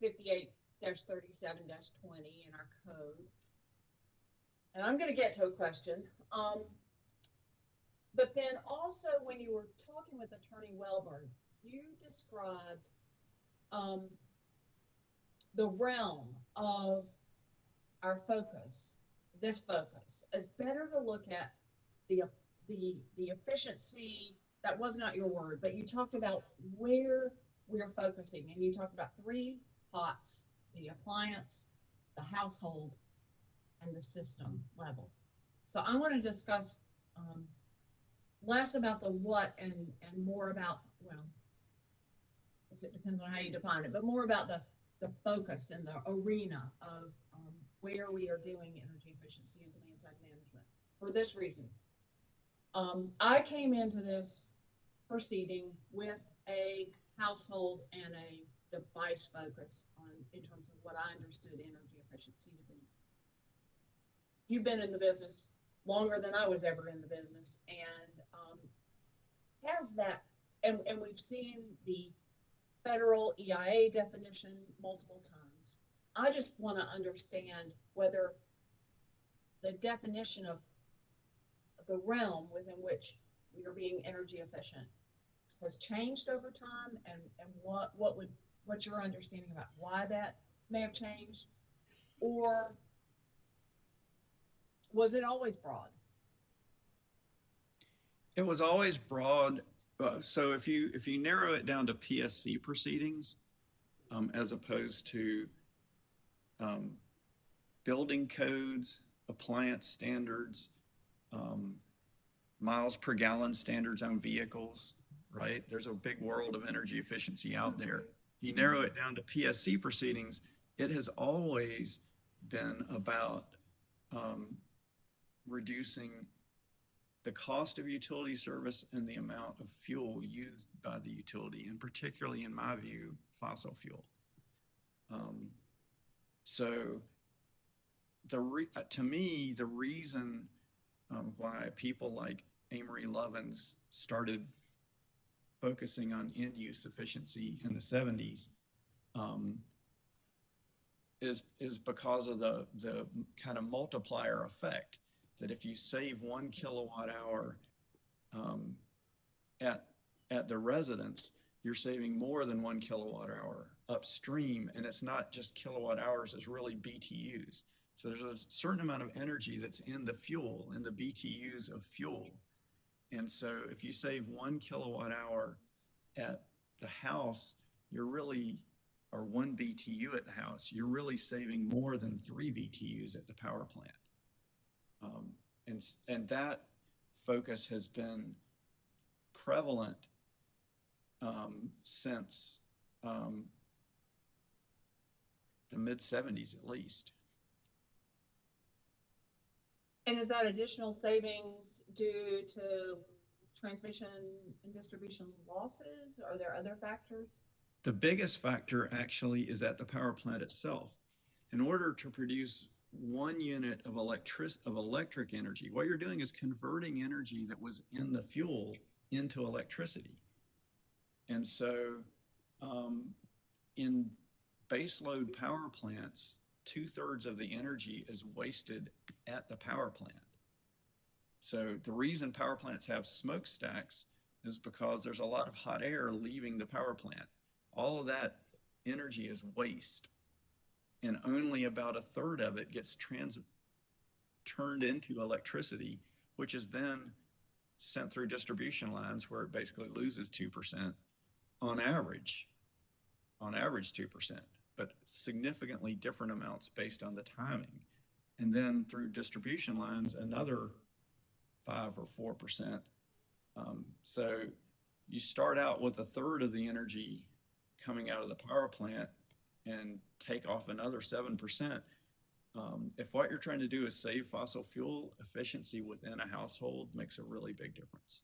58-37-20 in our code. And I'm going to get to a question. But then also when you were talking with Attorney Welborn, you described the realm of our focus, this focus, as better to look at the efficiency. That was not your word, but you talked about where we're focusing, and you talked about three pots: the appliance, the household, and the system level. So I want to discuss less about the what and more about, well, it depends on how you define it, but more about the focus and the arena of where we are doing energy efficiency and demand side management. For this reason, I came into this proceeding with a household and a device focus in terms of what I understood energy efficiency to be. You've been in the business longer than I was ever in the business, and has that, and we've seen the federal EIA definition multiple times. I just want to understand whether the definition of the realm within which we are being energy efficient has changed over time, and what's your understanding about why that may have changed, or was it always broad? It was always broad. So if you narrow it down to PSC proceedings, as opposed to building codes appliance standards, miles per gallon standards on vehicles, right? There's a big world of energy efficiency out there. If you narrow it down to PSC proceedings, it has always been about reducing the cost of utility service and the amount of fuel used by the utility, and particularly, in my view, fossil fuel. So to me, the reason why people like Amory Lovins started focusing on end-use efficiency in the 70s is because of the kind of multiplier effect, that if you save 1 kilowatt hour at the residence, you're saving more than 1 kilowatt hour upstream, and it's not just kilowatt hours, it's really BTUs. So there's a certain amount of energy that's in the fuel, in the BTUs of fuel. And so if you save 1 kilowatt hour at the house, you're really, or 1 BTU at the house, you're really saving more than 3 BTUs at the power plant. And that focus has been prevalent since the mid-70s at least. And is that additional savings due to transmission and distribution losses? Are there other factors? The biggest factor actually is at the power plant itself. In order to produce 1 unit of electric energy, what you're doing is converting energy that was in the fuel into electricity. And so in baseload power plants, 2/3 of the energy is wasted at the power plant. So the reason power plants have smokestacks is because there's a lot of hot air leaving the power plant. All of that energy is waste, and only about 1/3 of it gets turned into electricity, which is then sent through distribution lines where it basically loses 2% on average 2%, but significantly different amounts based on the timing. And then through distribution lines, another 5 or 4%. So you start out with 1/3 of the energy coming out of the power plant and take off another 7%. If what you're trying to do is save fossil fuel, efficiency within a household makes a really big difference.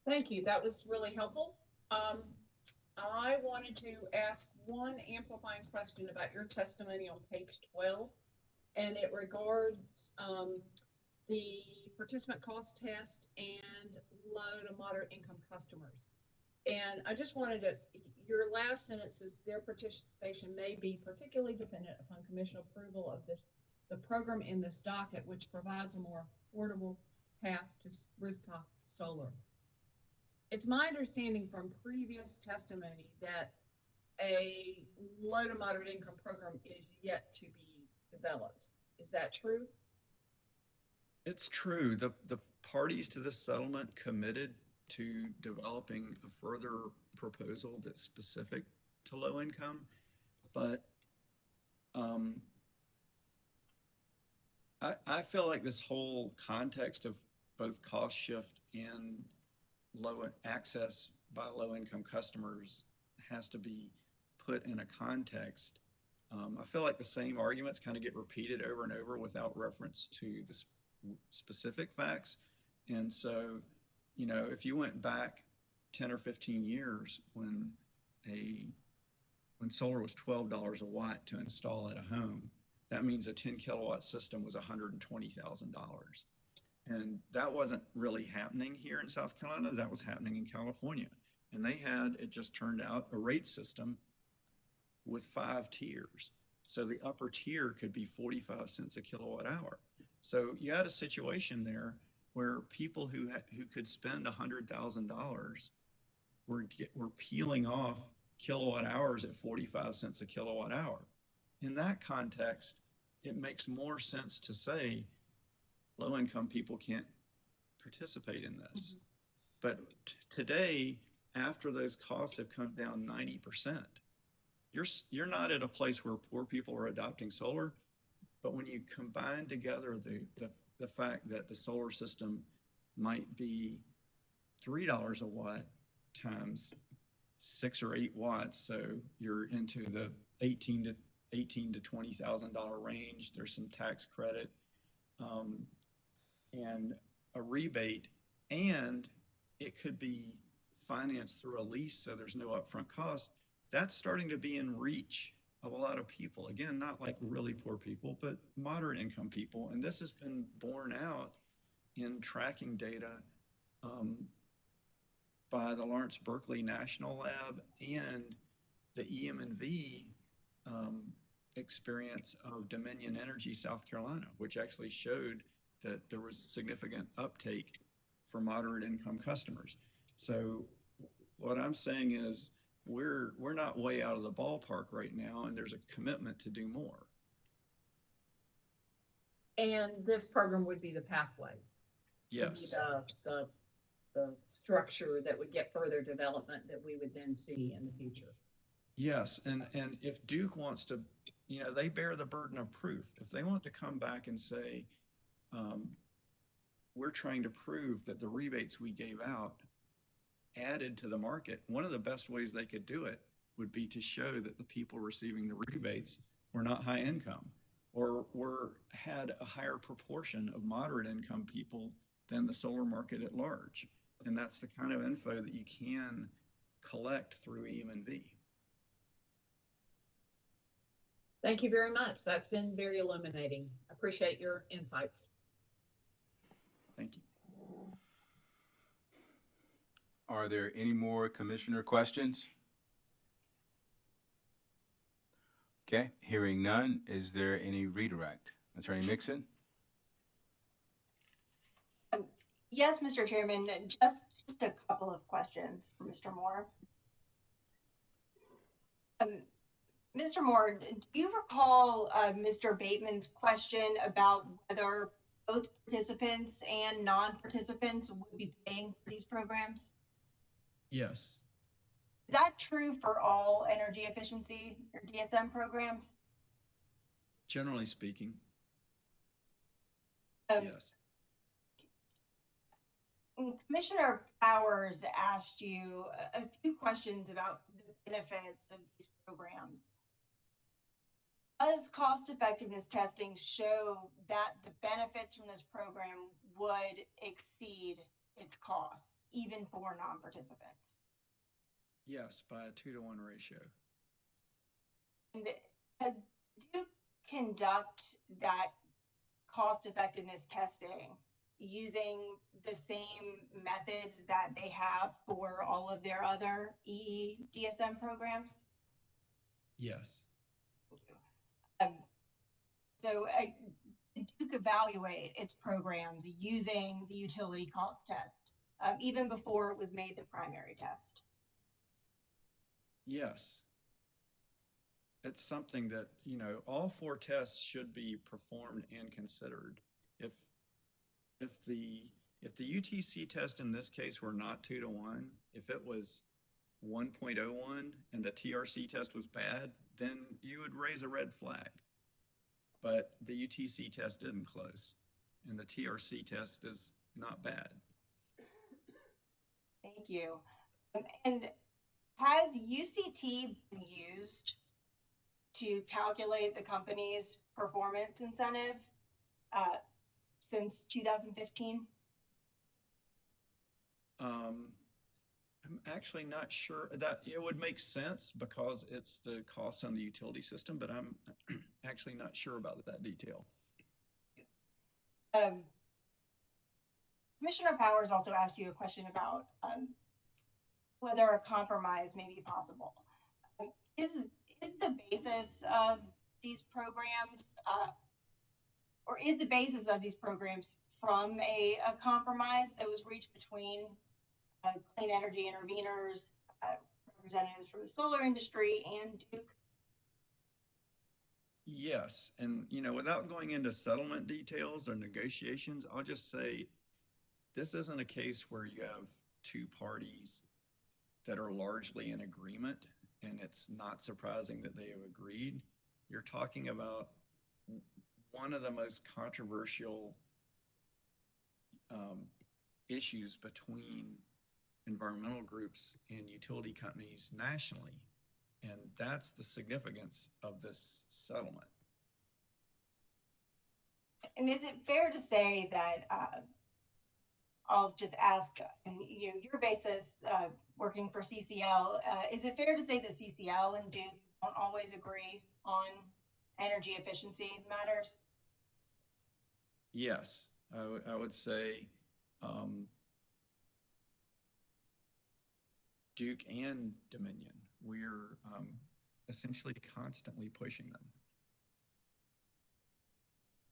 Thank you. That was really helpful. I wanted to ask one amplifying question about your testimony on page 12, and it regards the participant cost test and low to moderate income customers. And I just wanted to, your last sentence is their participation may be particularly dependent upon commission approval of the program in this docket, which provides a more affordable path to rooftop solar. It's my understanding from previous testimony that a low to moderate income program is yet to be developed. Is that true? It's true. The parties to this settlement committed to developing a further proposal that's specific to low income, but I feel like this whole context of both cost shift and low access by low income customers has to be put in a context. I feel like the same arguments kind of get repeated over and over without reference to the specific facts. And so, you know, if you went back 10 or 15 years when solar was $12 a watt to install at a home, that means a 10 kilowatt system was $120,000. And that wasn't really happening here in South Carolina. That was happening in California. And they had, it just turned out, a rate system with 5 tiers. So the upper tier could be 45 cents a kilowatt hour. So you had a situation there where people who could spend $100,000 were peeling off kilowatt hours at 45 cents a kilowatt hour. In that context, it makes more sense to say low income people can't participate in this. But today, after those costs have come down 90%, you're not at a place where poor people are adopting solar, but when you combine together the fact that the solar system might be $3 a watt times 6 or 8 watts, so you're into the $18 to $20,000 range. There's some tax credit and a rebate, and it could be financed through a lease, so there's no upfront cost. That's starting to be in reach of a lot of people. Again, not like really poor people, but moderate income people. And this has been borne out in tracking data by the Lawrence Berkeley National Lab and the EM&V experience of Dominion Energy South Carolina, which actually showed that there was significant uptake for moderate income customers. So what I'm saying is we're not way out of the ballpark right now, and there's a commitment to do more. And this program would be the pathway. Would be Yes. the structure that would get further development that we would then see in the future. Yes, and if Duke wants to, they bear the burden of proof. If they want to come back and say, we're trying to prove that the rebates we gave out added to the market, one of the best ways they could do it would be to show that the people receiving the rebates were not high income or had a higher proportion of moderate income people than the solar market at large. And that's the kind of info that you can collect through EM&V. Thank you very much. That's been very illuminating. Appreciate your insights. Thank you. Are there any more commissioner questions? Okay, hearing none, is there any redirect? Attorney Mixon? Yes, Mr. Chairman, just a couple of questions for Mr. Moore. Mr. Moore, do you recall Mr. Bateman's question about whether both participants and non-participants would be paying for these programs? Yes. Is that true for all energy efficiency or DSM programs? Generally speaking, yes. Commissioner Powers asked you a few questions about the benefits of these programs. Does cost effectiveness testing show that the benefits from this program would exceed its costs, even for non-participants? Yes, by a 2-to-1 ratio. And does Duke conduct that cost effectiveness testing using the same methods that they have for all of their other EE DSM programs? Yes. So Duke evaluate its programs using the utility cost test, even before it was made the primary test? Yes. It's something that, all 4 tests should be performed and considered. If the UTC test in this case were not 2-to-1, if it was 1.01 and the TRC test was bad, then you would raise a red flag. But the UTC test didn't close, and the TRC test is not bad. Thank you. And has UCT been used to calculate the company's performance incentive since 2015? I'm actually not sure that it would make sense because it's the cost on the utility system, but I'm actually not sure about that detail. Commissioner Powers also asked you a question about whether a compromise may be possible. Is the basis of these programs, or is the basis of these programs from a compromise that was reached between clean energy interveners, representatives from the solar industry, and Duke? Yes, and without going into settlement details or negotiations, I'll just say this isn't a case where you have 2 parties that are largely in agreement and it's not surprising that they have agreed. You're talking about one of the most controversial issues between environmental groups and utility companies nationally. And that's the significance of this settlement. And is it fair to say that, I'll just ask, and your basis, working for CCL, is it fair to say that CCL and Duke don't always agree on energy efficiency matters? Yes, I would say Duke and Dominion, we're essentially constantly pushing them.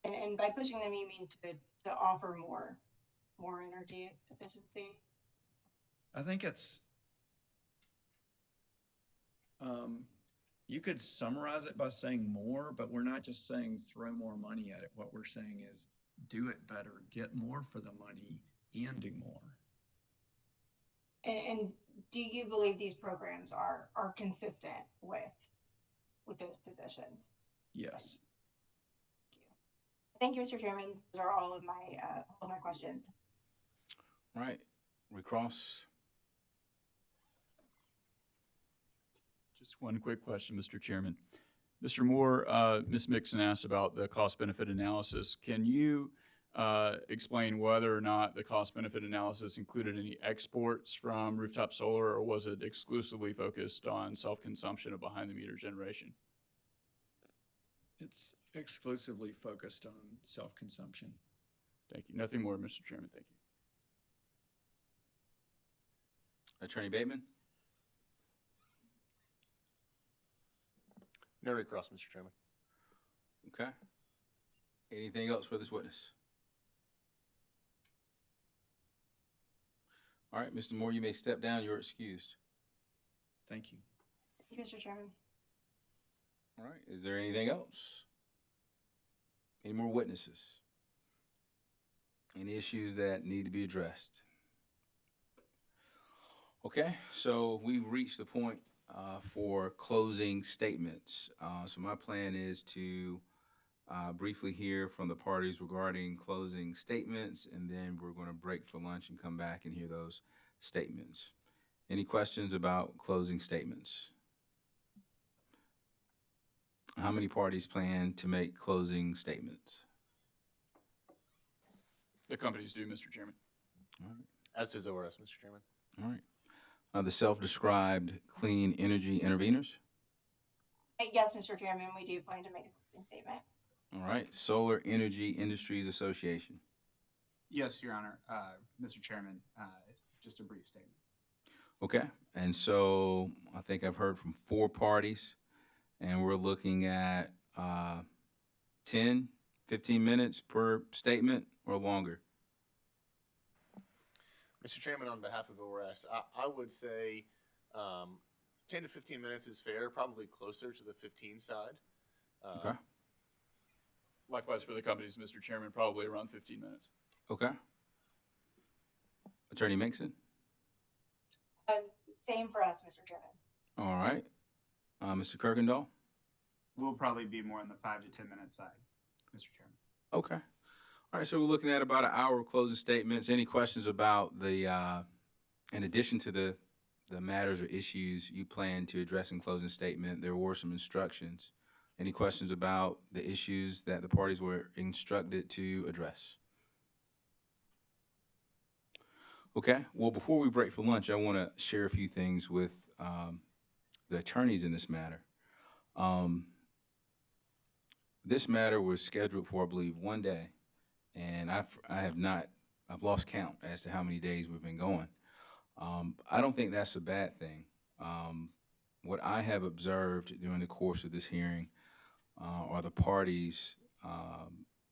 And by pushing them, you mean to offer more energy efficiency? I think it's, you could summarize it by saying more, but we're not just saying throw more money at it. What we're saying is do it better, get more for the money, and do more. And do you believe these programs are consistent with those positions? Yes. Thank you, Mr. Chairman. Those are all of my questions. All right, recross. Just one quick question, Mr. Chairman. Mr. Moore, Ms. Mixon asked about the cost-benefit analysis. Can you explain whether or not the cost-benefit analysis included any exports from rooftop solar, or was it exclusively focused on self-consumption of behind-the-meter generation? It's exclusively focused on self-consumption. Thank you. Nothing more, Mr. Chairman. Thank you. Attorney Bateman? No recross, Mr. Chairman. Okay. Anything else for this witness? All right, Mr. Moore, you may step down. You're excused. Thank you. Thank you, Mr. Chairman. All right, is there anything else? Any more witnesses? Any issues that need to be addressed? Okay, so we've reached the point for closing statements. So my plan is to briefly hear from the parties regarding closing statements, and then we're going to break for lunch and come back and hear those statements. Any questions about closing statements? How many parties plan to make closing statements? The companies do, Mr. Chairman. All right. As does ORS, Mr. Chairman. All right. The self-described clean energy interveners? Yes, Mr. Chairman, we do plan to make a closing statement. All right. Solar Energy Industries Association? Yes, Your Honor. Mr. Chairman, just a brief statement. Okay. And so I think I've heard from 4 parties, and we're looking at 10, 15 minutes per statement or longer. Mr. Chairman, on behalf of ORS, I would say 10 to 15 minutes is fair, probably closer to the 15 side. Okay. Likewise for the companies, Mr. Chairman, probably around 15 minutes. Okay. Attorney Mixon? Same for us, Mr. Chairman. All right. Mr. Kirkendall? We'll probably be more on the 5 to 10 minute side, Mr. Chairman. Okay. All right, so we're looking at about an hour of closing statements. Any questions about the, in addition to the matters or issues you plan to address in closing statement, there were some instructions. Any questions about the issues that the parties were instructed to address? Okay, well, before we break for lunch, I want to share a few things with the attorneys in this matter. This matter was scheduled for, I believe, 1 day. And I've lost count as to how many days we've been going. I don't think that's a bad thing. What I have observed during the course of this hearing are the parties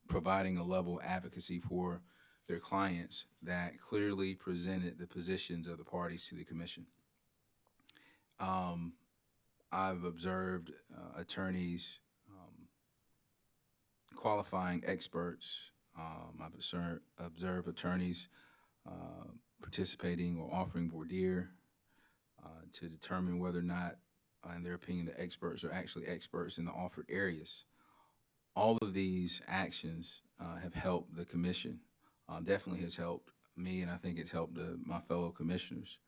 providing a level of advocacy for their clients that clearly presented the positions of the parties to the commission. I've observed attorneys qualifying experts. I've observed attorneys participating or offering voir dire to determine whether or not in their opinion, the experts are actually experts in the offered areas. All of these actions have helped the commission. Definitely has helped me, and I think it's helped my fellow commissioners.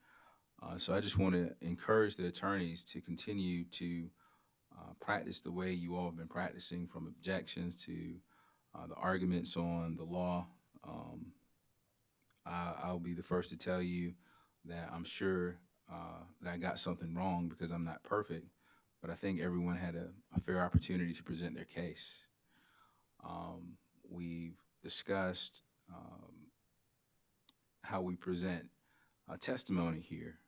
So I just want to encourage the attorneys to continue to practice the way you all have been practicing, from objections to the arguments on the law. I'll be the first to tell you that I'm sure that I got something wrong because I'm not perfect, but I think everyone had a fair opportunity to present their case. We've discussed how we present testimony here,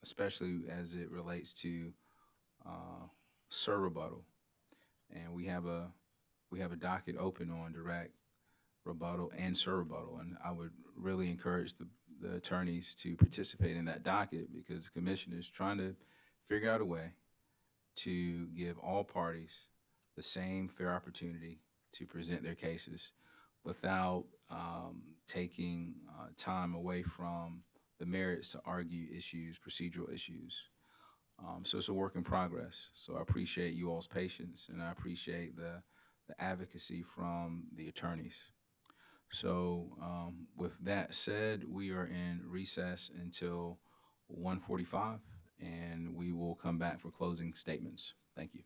especially as it relates to SIR rebuttal, and we have a docket open on direct rebuttal and SIR rebuttal, and I would really encourage the attorneys to participate in that docket, because the commission is trying to figure out a way to give all parties the same fair opportunity to present their cases without taking time away from the merits to argue issues, procedural issues. So it's a work in progress. So I appreciate you all's patience, and I appreciate the advocacy from the attorneys. So with that said, we are in recess until 1:45, and we will come back for closing statements. Thank you.